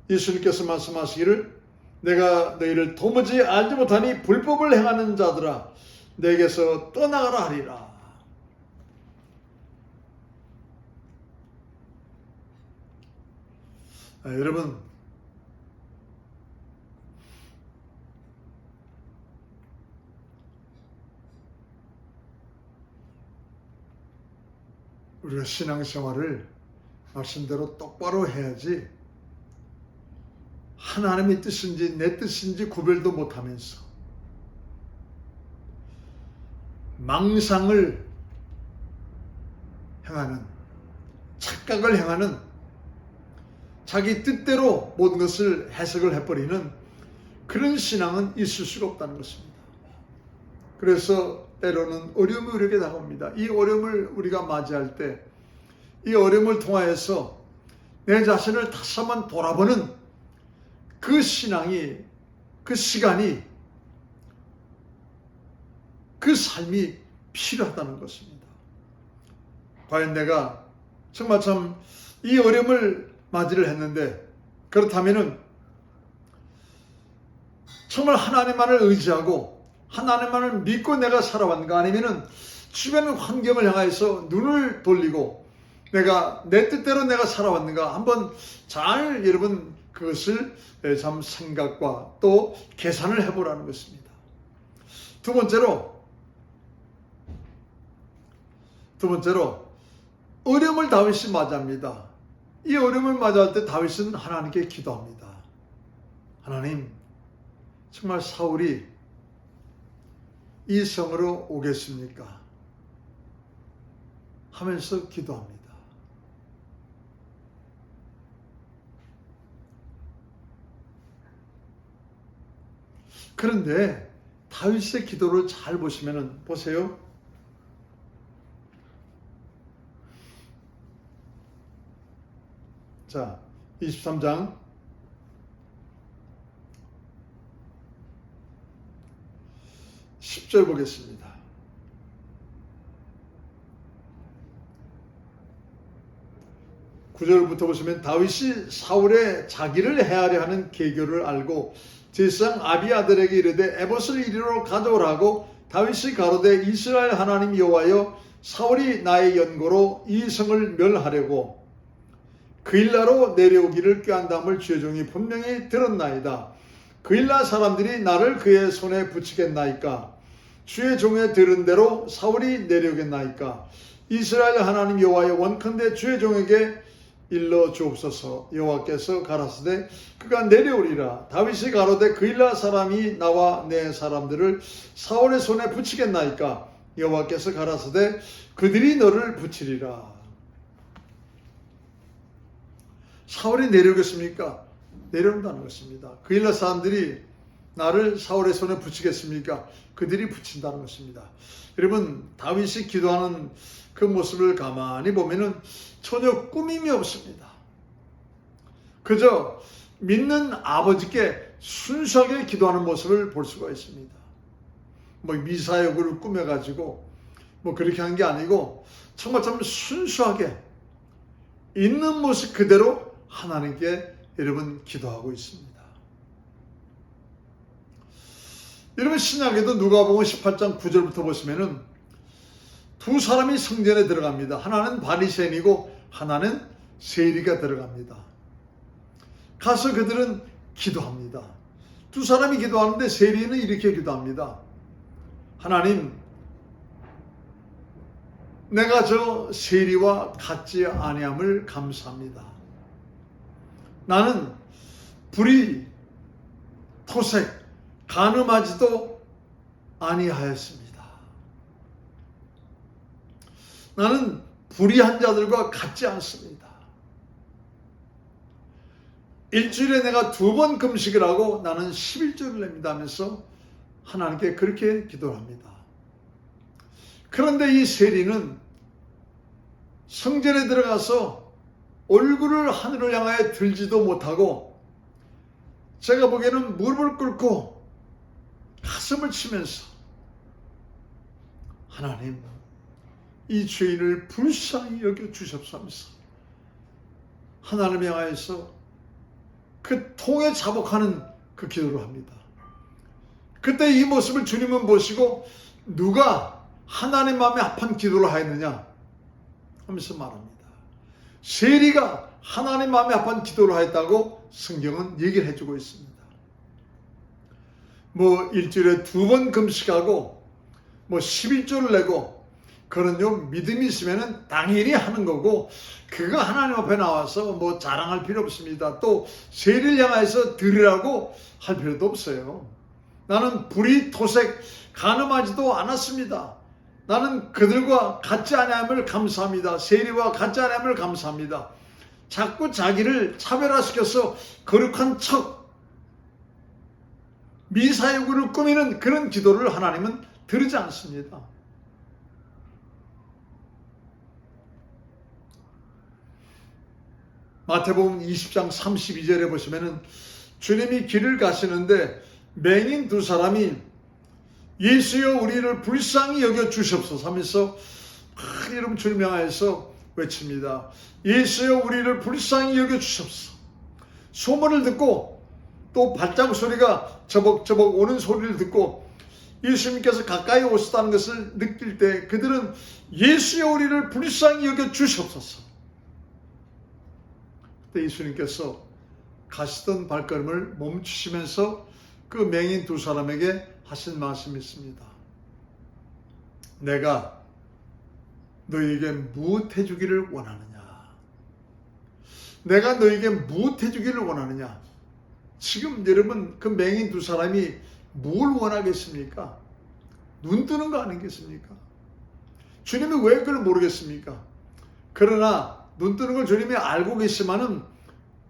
예수님께서 말씀하시기를 내가 너희를 도무지 알지 못하니 불법을 행하는 자들아 내게서 떠나가라 하리라. 여러분 우리가 신앙생활을 말씀대로 똑바로 해야지 하나님의 뜻인지 내 뜻인지 구별도 못하면서 망상을 행하는 착각을 행하는 자기 뜻대로 모든 것을 해석을 해버리는 그런 신앙은 있을 수가 없다는 것입니다. 그래서 때로는 어려움이 우리에게 다가옵니다. 이 어려움을 우리가 맞이할 때 이 어려움을 통하여서 내 자신을 다시 한번 돌아보는 그 신앙이 그 시간이 그 삶이 필요하다는 것입니다. 과연 내가 정말 참 이 어려움을 맞이를 했는데 그렇다면은 정말 하나님만을 의지하고 하나님만을 믿고 내가 살아왔는가 아니면은 주변 환경을 향해서 눈을 돌리고 내가 내 뜻대로 내가 살아왔는가 한번 잘 여러분 그것을 참 생각과 또 계산을 해보라는 것입니다. 두 번째로 어려움을 다윗이 맞이합니다. 이 어려움을 맞이할 때 다윗은 하나님께 기도합니다. 하나님 정말 사울이 이 성으로 오겠습니까? 하면서 기도합니다. 그런데 다윗의 기도를 잘 보시면 보세요. 자, 23장 10절 보겠습니다. 구절부터 보시면 다윗이 사울의 자기를 해하려 하는 계교를 알고 제사장 아비아들에게 이르되 에봇을 이리로 가져오라고 다윗이 가로되 이스라엘 하나님 여호와여 사울이 나의 연고로 이 성을 멸하려고 그일라로 내려오기를 꾀한다함을 주의 종이 분명히 들었나이다. 그일라 사람들이 나를 그의 손에 붙이겠나이까? 주의 종의 들은 대로 사울이 내려오겠나이까? 이스라엘 하나님 여호와여 원컨대 주의 종에게 일러 주옵소서. 여호와께서 가라사대 그가 내려오리라. 다윗이 가로되 그일라 사람이 나와 내 사람들을 사울의 손에 붙이겠나이까? 여호와께서 가라사대 그들이 너를 붙이리라. 사울이 내려오겠습니까? 내려온다는 것입니다. 그일라 사람들이 나를 사울의 손에 붙이겠습니까? 그들이 붙인다는 것입니다. 여러분, 다윗이 기도하는 그 모습을 가만히 보면은 전혀 꾸밈이 없습니다. 그저 믿는 아버지께 순수하게 기도하는 모습을 볼 수가 있습니다. 뭐 미사역을 꾸며가지고 뭐 그렇게 한 게 아니고 정말 참 순수하게 있는 모습 그대로 하나님께 여러분 기도하고 있습니다. 여러분 신약에도 누가복음 18장 9절부터 보시면은 두 사람이 성전에 들어갑니다. 하나는 바리새인이고 하나는 세리가 들어갑니다. 가서 그들은 기도합니다. 두 사람이 기도하는데 세리는 이렇게 기도합니다. 하나님, 내가 저 세리와 같지 아니함을 감사합니다. 나는 불의, 토색, 간음하지도 아니하였습니다. 나는 불의한 자들과 같지 않습니다. 일주일에 내가 2번 금식을 하고 나는 11조를 냅니다 하면서 하나님께 그렇게 기도를 합니다. 그런데 이 세리는 성전에 들어가서 얼굴을 하늘을 향하여 들지도 못하고 제가 보기에는 무릎을 꿇고 가슴을 치면서 하나님, 이 죄인을 불쌍히 여겨주십시오 하면서 하나님을 향하여서 그 통에 자복하는 그 기도를 합니다. 그때 이 모습을 주님은 보시고 누가 하나님 마음에 합한 기도를 하였느냐 하면서 말합니다. 세리가 하나님 마음에 합한 기도를 하였다고 성경은 얘기를 해주고 있습니다. 뭐 일주일에 2번 금식하고 뭐 11조를 내고 그런요 믿음이 있으면 당연히 하는 거고 그거 하나님 앞에 나와서 뭐 자랑할 필요 없습니다. 또 세리를 향해서 드리라고 할 필요도 없어요. 나는 불의, 토색, 간음하지도 않았습니다. 나는 그들과 같지 아니함을 감사합니다. 세리와 같지 아니함을 감사합니다. 자꾸 자기를 차별화시켜서 거룩한 척 미사역을 꾸미는 그런 기도를 하나님은 들으지 않습니다. 마태복음 20장 32절에 보시면은 주님이 길을 가시는데 맹인 2사람이 예수여 우리를 불쌍히 여겨 주시옵소서 하면서 큰 이름 주님 향하여서 외칩니다. 예수여 우리를 불쌍히 여겨 주시옵소서. 소문을 듣고 또 발자국 소리가 저벅저벅 오는 소리를 듣고 예수님께서 가까이 오셨다는 것을 느낄 때 그들은 예수여 우리를 불쌍히 여겨 주시옵소서. 그때 예수님께서 가시던 발걸음을 멈추시면서 그 맹인 2사람에게 하신 말씀이 있습니다. 내가 너에게 무엇 해주기를 원하느냐? 내가 너에게 무엇 해주기를 원하느냐? 지금 여러분 그 맹인 두 사람이 뭘 원하겠습니까? 눈 뜨는 거 아니겠습니까? 주님이 왜 그걸 모르겠습니까? 그러나 눈 뜨는 걸 주님이 알고 계시지만은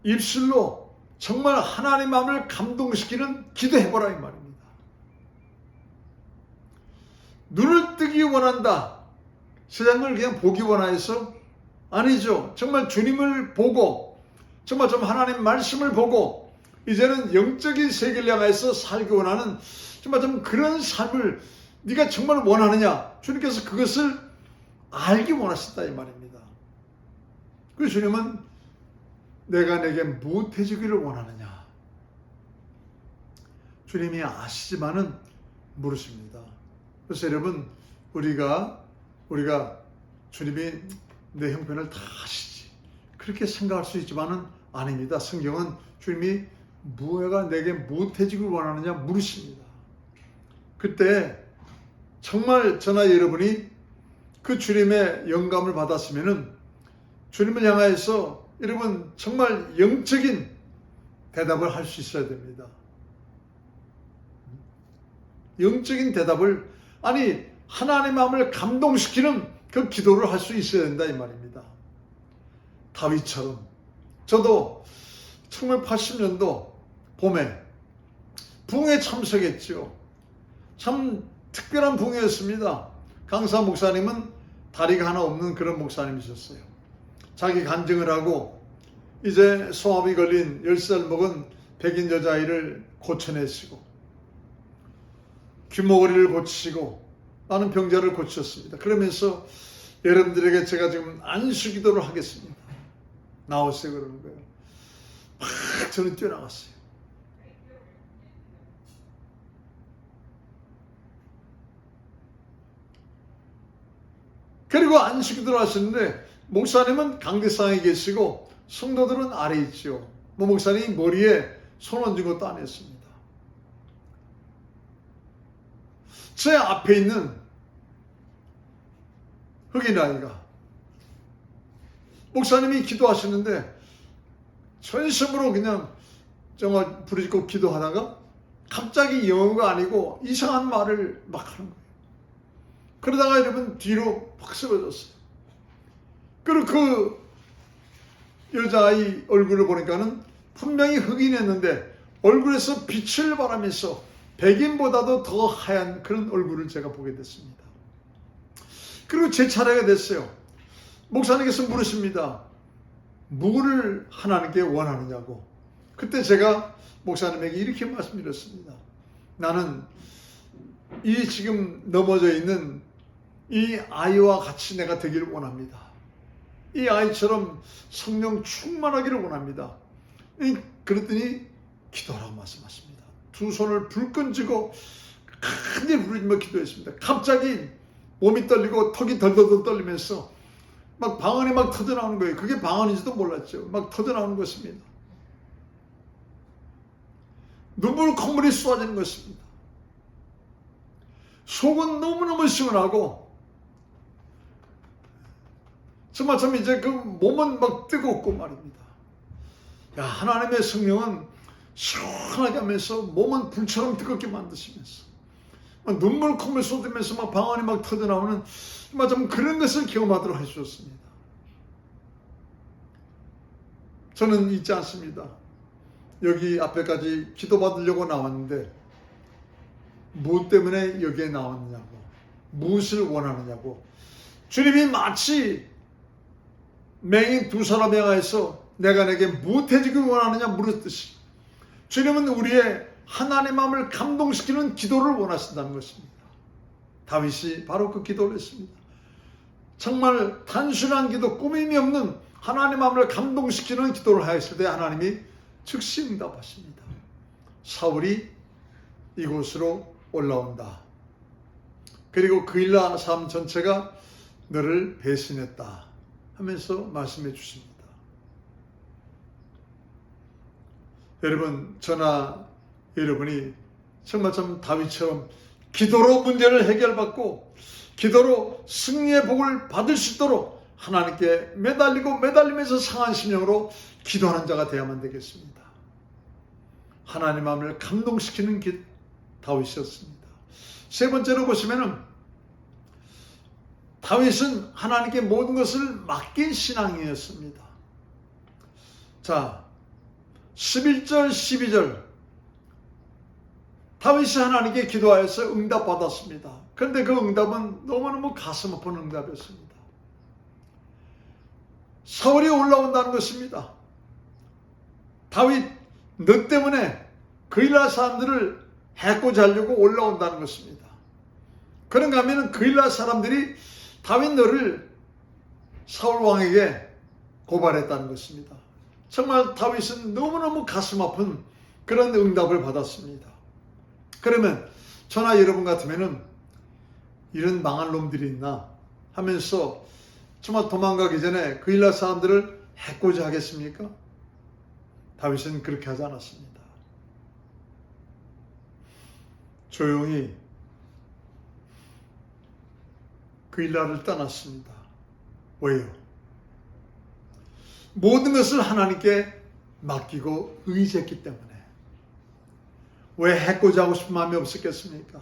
입술로 정말 하나님 마음을 감동시키는 기도해보라 이 말입니다. 눈을 뜨기 원한다. 세상을 그냥 보기 원하여서? 아니죠. 정말 주님을 보고 정말 좀 하나님 말씀을 보고 이제는 영적인 세계를 향해서 살기 원하는 정말 좀 그런 삶을 네가 정말 원하느냐? 주님께서 그것을 알기 원하셨다 이 말입니다. 그래서 주님은 내가 내게 무엇해주기를 원하느냐? 주님이 아시지만은 물으십니다. 그래서 여러분 우리가 주님이 내 형편을 다 아시지 그렇게 생각할 수 있지만은 아닙니다. 성경은 주님이 무엇가 내게 무엇해주기를 원하느냐 물으십니다. 그때 정말 저나 여러분이 그 주님의 영감을 받았으면은 주님을 향하여서 여러분 정말 영적인 대답을 할 수 있어야 됩니다. 영적인 대답을 아니 하나님의 마음을 감동시키는 그 기도를 할 수 있어야 된다 이 말입니다. 다윗처럼 저도 1980년도 봄에 붕에 참석했죠. 참 특별한 붕이었습니다. 강사 목사님은 다리가 하나 없는 그런 목사님이셨어요. 자기 간증을 하고 이제 소아암이 걸린 10살 먹은 백인 여자아이를 고쳐내시고 귀머거리를 고치시고 많은 병자를 고쳤습니다. 그러면서 여러분들에게 제가 지금 안수기도를 하겠습니다. 나오세요 그러는 거예요. 막 저는 뛰어나갔어요. 그리고 안수기도를 하시는데 목사님은 강대상에 계시고 성도들은 아래 있죠. 목사님이 머리에 손 얹은 것도 안 했습니다. 제 앞에 있는 흑인 아이가 목사님이 기도하시는데 전심으로 그냥 정말 부르짖고 기도하다가 갑자기 영어가 아니고 이상한 말을 막 하는 거예요. 그러다가 여러분 뒤로 확 쓰러졌어요. 그리고 그 여자아이 얼굴을 보니까는 분명히 흑인이었는데 얼굴에서 빛을 발하면서 백인보다도 더 하얀 그런 얼굴을 제가 보게 됐습니다. 그리고 제 차례가 됐어요. 목사님께서 물으십니다. 뭐를 하나님께 원하느냐고. 그때 제가 목사님에게 이렇게 말씀드렸습니다. 나는 이 지금 넘어져 있는 이 아이와 같이 내가 되기를 원합니다. 이 아이처럼 성령 충만하기를 원합니다. 그랬더니 기도하라고 말씀하십니다. 두 손을 불끈 쥐고 크게 부르짖며 기도했습니다. 갑자기 몸이 떨리고 턱이 덜덜덜 떨리면서 막 방언이 막 터져나오는 거예요. 그게 방언인지도 몰랐죠. 막 터져나오는 것입니다. 눈물 콧물이 쏟아지는 것입니다. 속은 너무너무 시원하고 정말 참 이제 그 몸은 막 뜨겁고 말입니다. 야, 하나님의 성령은 시원하게 하면서 몸은 불처럼 뜨겁게 만드시면서 눈물 콧물 쏟으면서 막 방언이 막 터져나오는 정말 좀 그런 것을 경험하도록 해주셨습니다. 저는 잊지 않습니다. 여기 앞에까지 기도받으려고 나왔는데 무엇 때문에 여기에 나왔느냐고, 무엇을 원하느냐고 주님이 마치 맹인 두 사람에 향해서 내가 내게 무엇 해주길 원하느냐 물었듯이 주님은 우리의 하나님의 마음을 감동시키는 기도를 원하신다는 것입니다. 다윗이 바로 그 기도를 했습니다. 정말 단순한 기도, 꾸밈이 없는 하나님의 마음을 감동시키는 기도를 하였을 때 하나님이 즉시 응답하십니다. 사울이 이곳으로 올라온다. 그리고 그 일라 삶 전체가 너를 배신했다 하면서 말씀해 주십니다. 여러분, 저나 여러분이 정말 좀 다윗처럼 기도로 문제를 해결받고 기도로 승리의 복을 받을 수 있도록 하나님께 매달리면서 상한 심령으로 기도하는 자가 되어야만 되겠습니다. 하나님 마음을 감동시키는 다윗이었습니다. 세 번째로 보시면은 다윗은 하나님께 모든 것을 맡긴 신앙이었습니다. 자, 11절 12절 다윗이 하나님께 기도하여서 응답받았습니다. 그런데 그 응답은 너무너무 가슴 아픈 응답이었습니다. 사울이 올라온다는 것입니다. 다윗, 너 때문에 그일라 사람들을 해코지 하려고 올라온다는 것입니다. 그런가 하면 그일라 사람들이 다윗 너를 사울 왕에게 고발했다는 것입니다. 정말 다윗은 너무너무 가슴 아픈 그런 응답을 받았습니다. 그러면 저나 여러분 같으면은 이런 망할 놈들이 있나 하면서 정말 도망가기 전에 그일라 사람들을 해코지 하겠습니까? 다윗은 그렇게 하지 않았습니다. 조용히 그일라를 떠났습니다. 왜요? 모든 것을 하나님께 맡기고 의지했기 때문에. 왜 해코지 하고 싶은 마음이 없었겠습니까?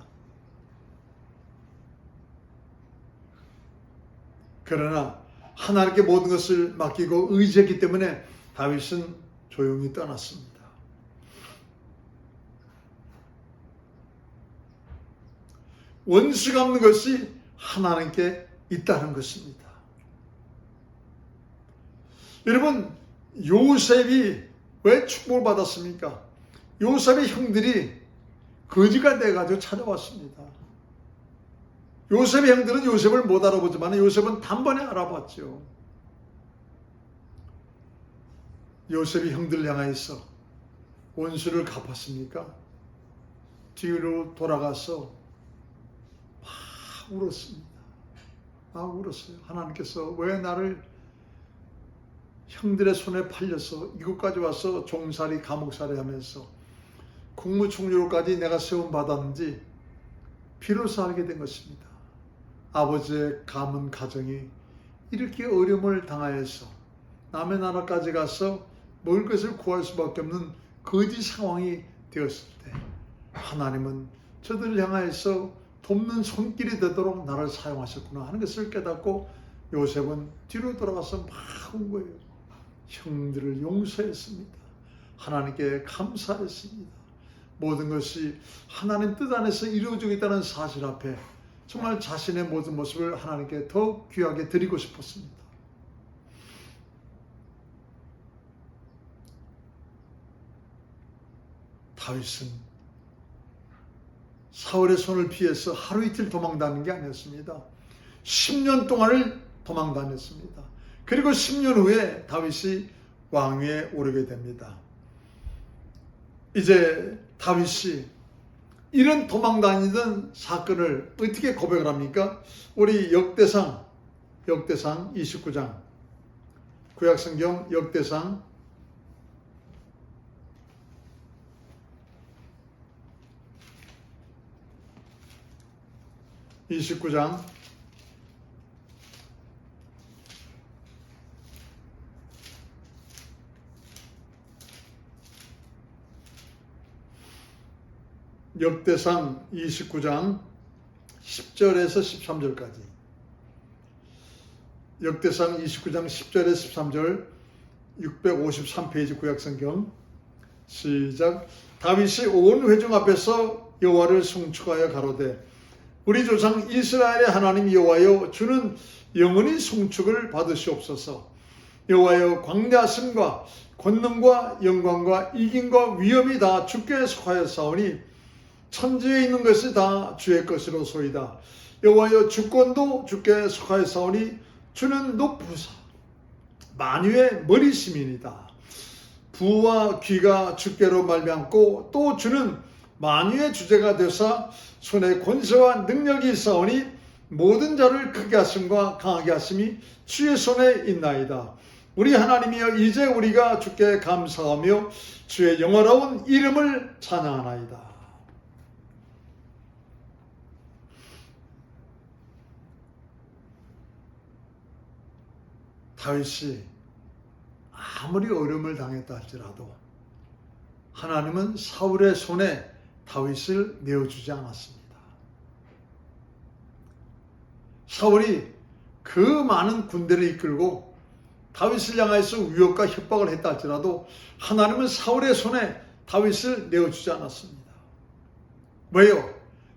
그러나 하나님께 모든 것을 맡기고 의지했기 때문에 다윗은 조용히 떠났습니다. 원수가 없는 것이 하나님께 있다는 것입니다. 여러분, 요셉이 왜 축복을 받았습니까? 요셉의 형들이 거지가 돼가지고 찾아왔습니다. 요셉의 형들은 요셉을 못 알아보지만 요셉은 단번에 알아봤죠. 요셉이 형들 향하여서 원수를 갚았습니까? 뒤로 돌아가서 막 울었습니다. 막 울었어요. 하나님께서 왜 나를 형들의 손에 팔려서 이곳까지 와서 종살이 감옥살이 하면서 국무총리로까지 내가 세움받았는지 비로소 알게 된 것입니다. 아버지의 가문 가정이 이렇게 어려움을 당하여서 남의 나라까지 가서 먹을 것을 구할 수밖에 없는 거지 상황이 되었을 때 하나님은 저들을 향하여서 돕는 손길이 되도록 나를 사용하셨구나 하는 것을 깨닫고 요셉은 뒤로 돌아가서 막 운 거예요. 형들을 용서했습니다. 하나님께 감사했습니다. 모든 것이 하나님 뜻 안에서 이루어지고 있다는 사실 앞에 정말 자신의 모든 모습을 하나님께 더 귀하게 드리고 싶었습니다. 다윗은 사울의 손을 피해서 하루 이틀 도망다니는 게 아니었습니다. 10년 동안을 도망다녔습니다. 그리고 10년 후에 다윗이 왕위에 오르게 됩니다. 이제 다윗이 이런 도망다니던 사건을 어떻게 고백을 합니까? 우리 역대상 29장, 구약성경 역대상 29장 10절에서 13절까지 역대상 29장 10절에서 13절 653페이지 구약성경 시작. 다윗이 온 회중 앞에서 여호와를 송축하여 가로되 우리 조상 이스라엘의 하나님 여호와여 주는 영원히 송축을 받으시옵소서. 여호와여 광대하심과 권능과 영광과 이김과 위엄이 다 주께 속하였사오니 천지에 있는 것이 다 주의 것이로소이다. 여호와여 주권도 주께 속하였사오니 주는 높으사 만유의 머리심이니이다. 부와 귀가 주께로 말미암고 또 주는 만유의 주제가 되사 손에 권세와 능력이 있사오니 모든 자를 크게 하심과 강하게 하심이 주의 손에 있나이다. 우리 하나님이여 이제 우리가 주께 감사하며 주의 영화로운 이름을 찬양하나이다. 다윗이 아무리 어려움을 당했다 할지라도 하나님은 사울의 손에 다윗을 내어주지 않았습니다. 사울이 그 많은 군대를 이끌고 다윗을 향해서 위협과 협박을 했다 할지라도 하나님은 사울의 손에 다윗을 내어주지 않았습니다. 왜요?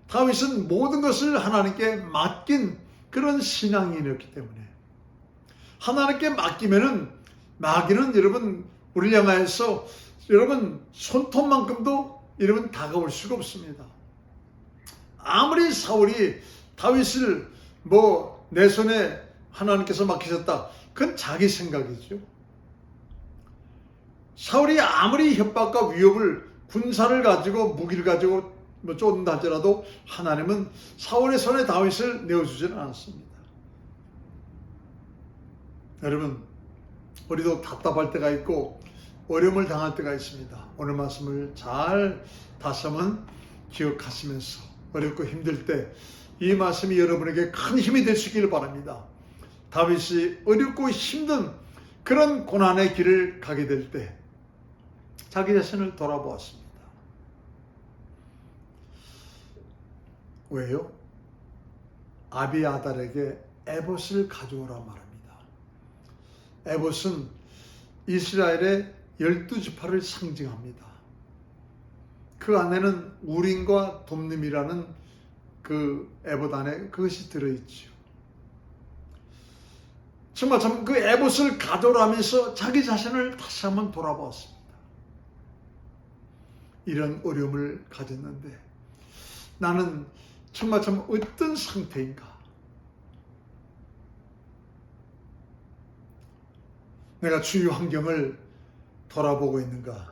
다윗은 모든 것을 하나님께 맡긴 그런 신앙인이었기 때문에, 하나님께 맡기면은 마귀는 여러분 우리를 향하여서 여러분 손톱만큼도 여러분 다가올 수가 없습니다. 아무리 사울이 다윗을 내 손에 하나님께서 맡기셨다, 그건 자기 생각이죠. 사울이 아무리 협박과 위협을, 군사를 가지고 무기를 가지고 쫓는다 할지라도 하나님은 사울의 손에 다윗을 내어주지는 않았습니다. 여러분, 우리도 답답할 때가 있고 어려움을 당할 때가 있습니다. 오늘 말씀을 잘 다시 한번 기억하시면서 어렵고 힘들 때 이 말씀이 여러분에게 큰 힘이 될 수 있기를 바랍니다. 다윗이 어렵고 힘든 그런 고난의 길을 가게 될 때 자기 자신을 돌아보았습니다. 왜요? 아비아달에게 에봇을 가져오라 말합니다. 에봇은 이스라엘의 12지파를 상징합니다. 그 안에는 우림과 돔림이라는 그 에봇 안에 그것이 들어있죠. 정말 참 그 에봇을 가져오라면서 자기 자신을 다시 한번 돌아보았습니다. 이런 어려움을 가졌는데 나는 정말 참 어떤 상태인가? 내가 주위 환경을 돌아보고 있는가?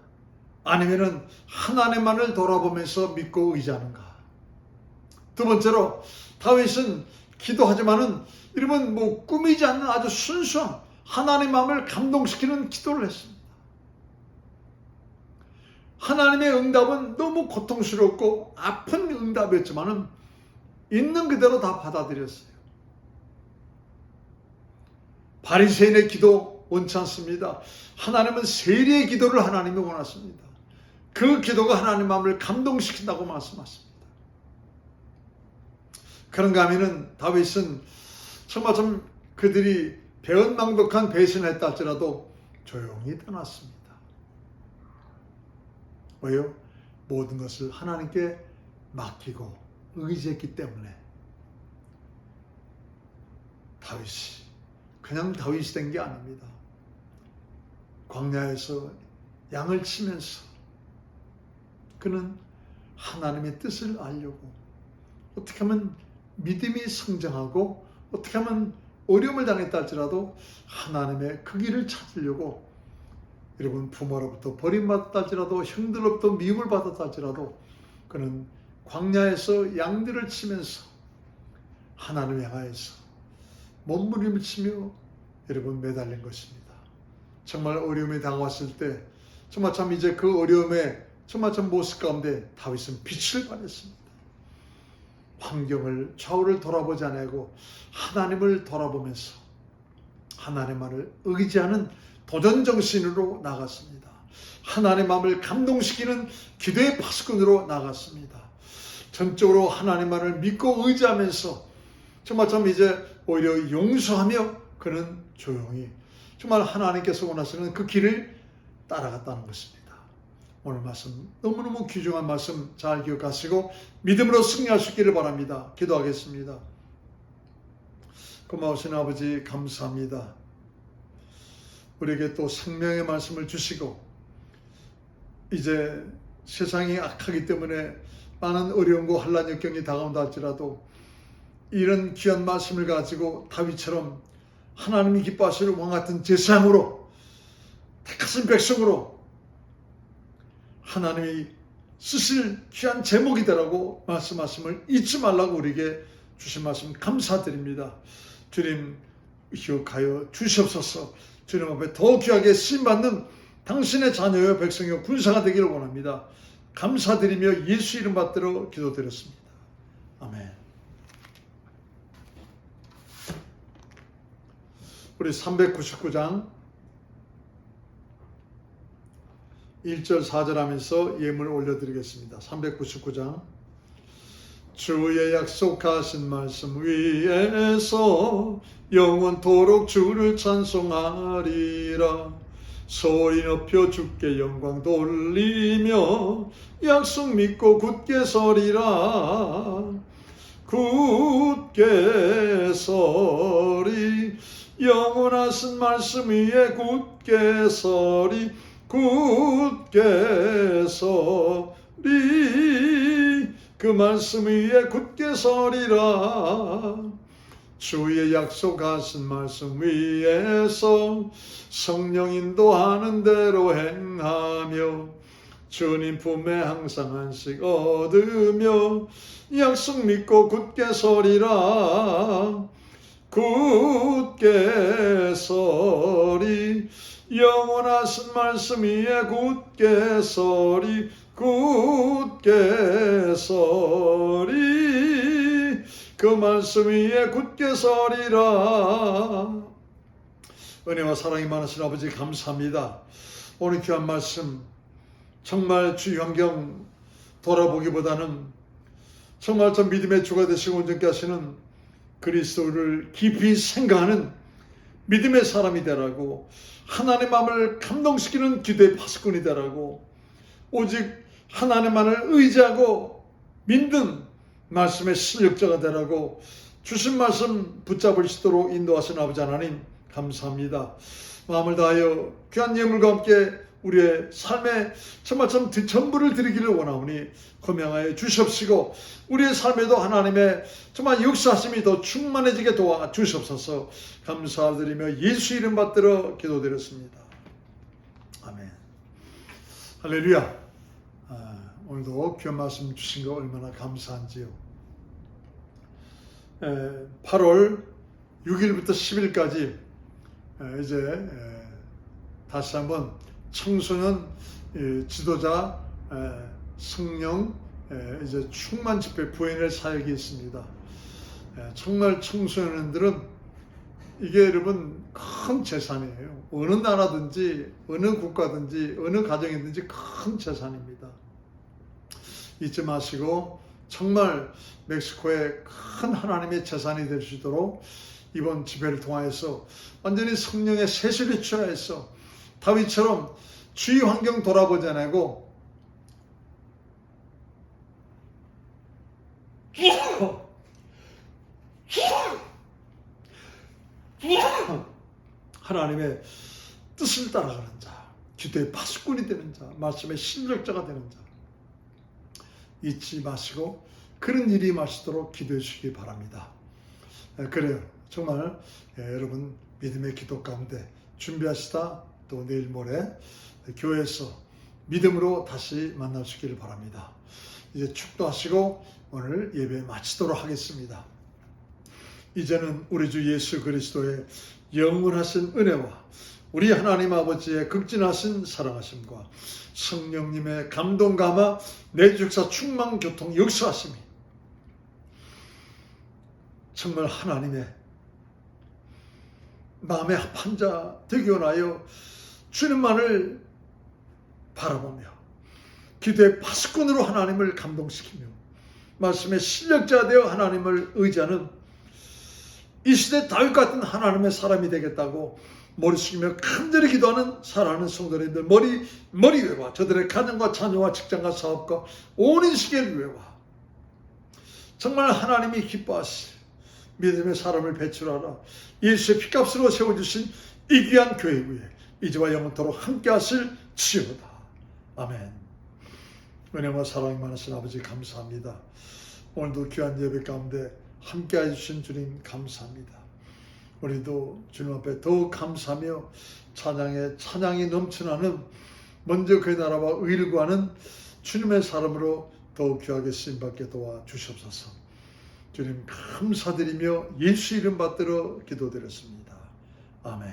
아니면은 하나님만을 돌아보면서 믿고 의지하는가? 두 번째로 다윗은 기도하지만은 이러면 꾸미지 않는 아주 순수한 하나님 마음을 감동시키는 기도를 했습니다. 하나님의 응답은 너무 고통스럽고 아픈 응답이었지만은 있는 그대로 다 받아들였어요. 바리새인의 기도 원치 않습니다. 하나님은 세리의 기도를 하나님이 원하십니다. 그 기도가 하나님 마음을 감동시킨다고 말씀하십니다. 그런가 하면은 다윗은 정말 좀 그들이 배은망덕한 배신을 했다 할지라도 조용히 떠났습니다. 왜요? 모든 것을 하나님께 맡기고 의지했기 때문에. 다윗이 그냥 다윗이 된 게 아닙니다. 광야에서 양을 치면서 그는 하나님의 뜻을 알려고, 어떻게 하면 믿음이 성장하고 어떻게 하면 어려움을 당했다 할지라도 하나님의 그 길을 찾으려고, 여러분 부모로부터 버림받았다 할지라도 형들로부터 미움을 받았다 할지라도 그는 광야에서 양들을 치면서 하나님을 향하여서 몸부림치며 여러분 매달린 것입니다. 정말 어려움이 다가왔을 때 정말 참 이제 그 어려움에 정말 참 모습 가운데 다윗은 빛을 발했습니다. 환경을 좌우를 돌아보지 않고 하나님을 돌아보면서 하나님만을 의지하는 도전정신으로 나갔습니다. 하나님 마음을 감동시키는 기도의 파수꾼으로 나갔습니다. 전적으로 하나님만을 믿고 의지하면서 정말 참 이제 오히려 용서하며 그는 조용히 정말 하나님께서 원하시는 그 길을 따라갔다는 것입니다. 오늘 말씀 너무너무 귀중한 말씀 잘 기억하시고 믿음으로 승리할 수 있기를 바랍니다. 기도하겠습니다. 고마우신 아버지 감사합니다. 우리에게 또 생명의 말씀을 주시고 이제 세상이 악하기 때문에 많은 어려움과 환난 역경이 다가온다 할지라도 이런 귀한 말씀을 가지고 다윗처럼 하나님이 기뻐하시는 왕같은 제사장으로 택하신 백성으로 하나님이 쓰실 귀한 제목이다라고 말씀하심을 잊지 말라고 우리에게 주신 말씀 감사드립니다. 주님 기억하여 주시옵소서. 주님 앞에 더 귀하게 쓰임받는 당신의 자녀여 백성여 군사가 되기를 원합니다. 감사드리며 예수 이름 받들어 기도드렸습니다. 아멘. 우리 399장 1절 4절 하면서 예물 올려드리겠습니다. 399장. 주의 약속하신 말씀 위에서 영원토록 주를 찬송하리라. 소리 높여 주께 영광 돌리며 약속 믿고 굳게 서리라. 굳게 서리. 영원하신 말씀 위에 굳게 서리. 굳게 서리. 그 말씀 위에 굳게 서리라. 주의 약속하신 말씀 위에서 성령 인도하는 대로 행하며 주님 품에 항상 안식 얻으며 약속 믿고 굳게 서리라. 굳게 서리. 영원하신 말씀 위에 굳게 서리. 굳게 서리. 그 말씀 위에 굳게 서리라. 은혜와 사랑이 많으신 아버지 감사합니다. 오늘 귀한 말씀 정말 주의 환경 돌아보기보다는 정말 전 믿음의 주가 되시고 온전케 하시는 그리스도를 깊이 생각하는 믿음의 사람이 되라고, 하나님의 마음을 감동시키는 기도의 파수꾼이 되라고, 오직 하나님만을 의지하고 믿는 말씀의 실력자가 되라고 주신 말씀 붙잡을 수 있도록 인도하신 아버지 하나님 감사합니다. 마음을 다하여 귀한 예물과 함께 우리의 삶에 정말 전부를 드리기를 원하오니 고명하여 주시옵시고, 우리의 삶에도 하나님의 정말 역사하심이 더 충만해지게 도와 주시옵소서. 감사드리며 예수 이름 받들어 기도드렸습니다. 아멘. 할렐루야. 오늘도 귀한 말씀 주신 거 얼마나 감사한지요. 8월 6일부터 10일까지 이제 다시 한번 청소년 지도자 성령 이제 충만 집회 부인의 사역이 있습니다. 정말 청소년들은 이게 여러분 큰 재산이에요. 어느 나라든지 어느 국가든지 어느 가정이든지 큰 재산입니다. 잊지 마시고 정말 멕시코의 큰 하나님의 재산이 될 수 있도록 이번 집회를 통하여서 완전히 성령의 세실에 취하여서 다윗처럼 주위 환경 돌아보지 않고 하나님의 뜻을 따라가는 자, 기도의 파수꾼이 되는 자, 말씀의 실력자가 되는 자 잊지 마시고 그런 일이 임하시도록 기도해 주시기 바랍니다. 그래요. 정말 여러분 믿음의 기도 가운데 준비하시다 또 내일 모레 교회에서 믿음으로 다시 만날 수 있기를 바랍니다. 이제 축도하시고 오늘 예배 마치도록 하겠습니다. 이제는 우리 주 예수 그리스도의 영원하신 은혜와 우리 하나님 아버지의 극진하신 사랑하심과 성령님의 감동 감화 내주역사 충만 교통 역사하심이 정말 하나님의 마음의 합한 자 되기 원하여 주님만을 바라보며 기도의 파수꾼으로 하나님을 감동시키며 말씀의 실력자 되어 하나님을 의지하는 이 시대 다윗 같은 하나님의 사람이 되겠다고 머리 숙이며 간절히 기도하는 사랑하는 성도님들 머리 위에와 저들의 가정과 자녀와 직장과 사업과 온 인생의 위에와 정말 하나님이 기뻐하시 믿음의 사람을 배출하라 예수의 피값으로 세워주신 이 귀한 교회 위에 이제와 영원토록 함께 하실 지어다. 아멘. 은혜와 사랑이 많으신 아버지 감사합니다. 오늘도 귀한 예배 가운데 함께 해주신 주님 감사합니다. 우리도 주님 앞에 더욱 감사하며 찬양이 넘쳐나는 먼저 그의 나라와 의를 구하는 주님의 사람으로 더욱 귀하게 쓰임받게 도와주시옵소서. 주님 감사드리며 예수 이름 받들어 기도드렸습니다. 아멘.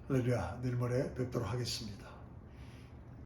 할렐루야. 내일 모레 뵙도록 하겠습니다.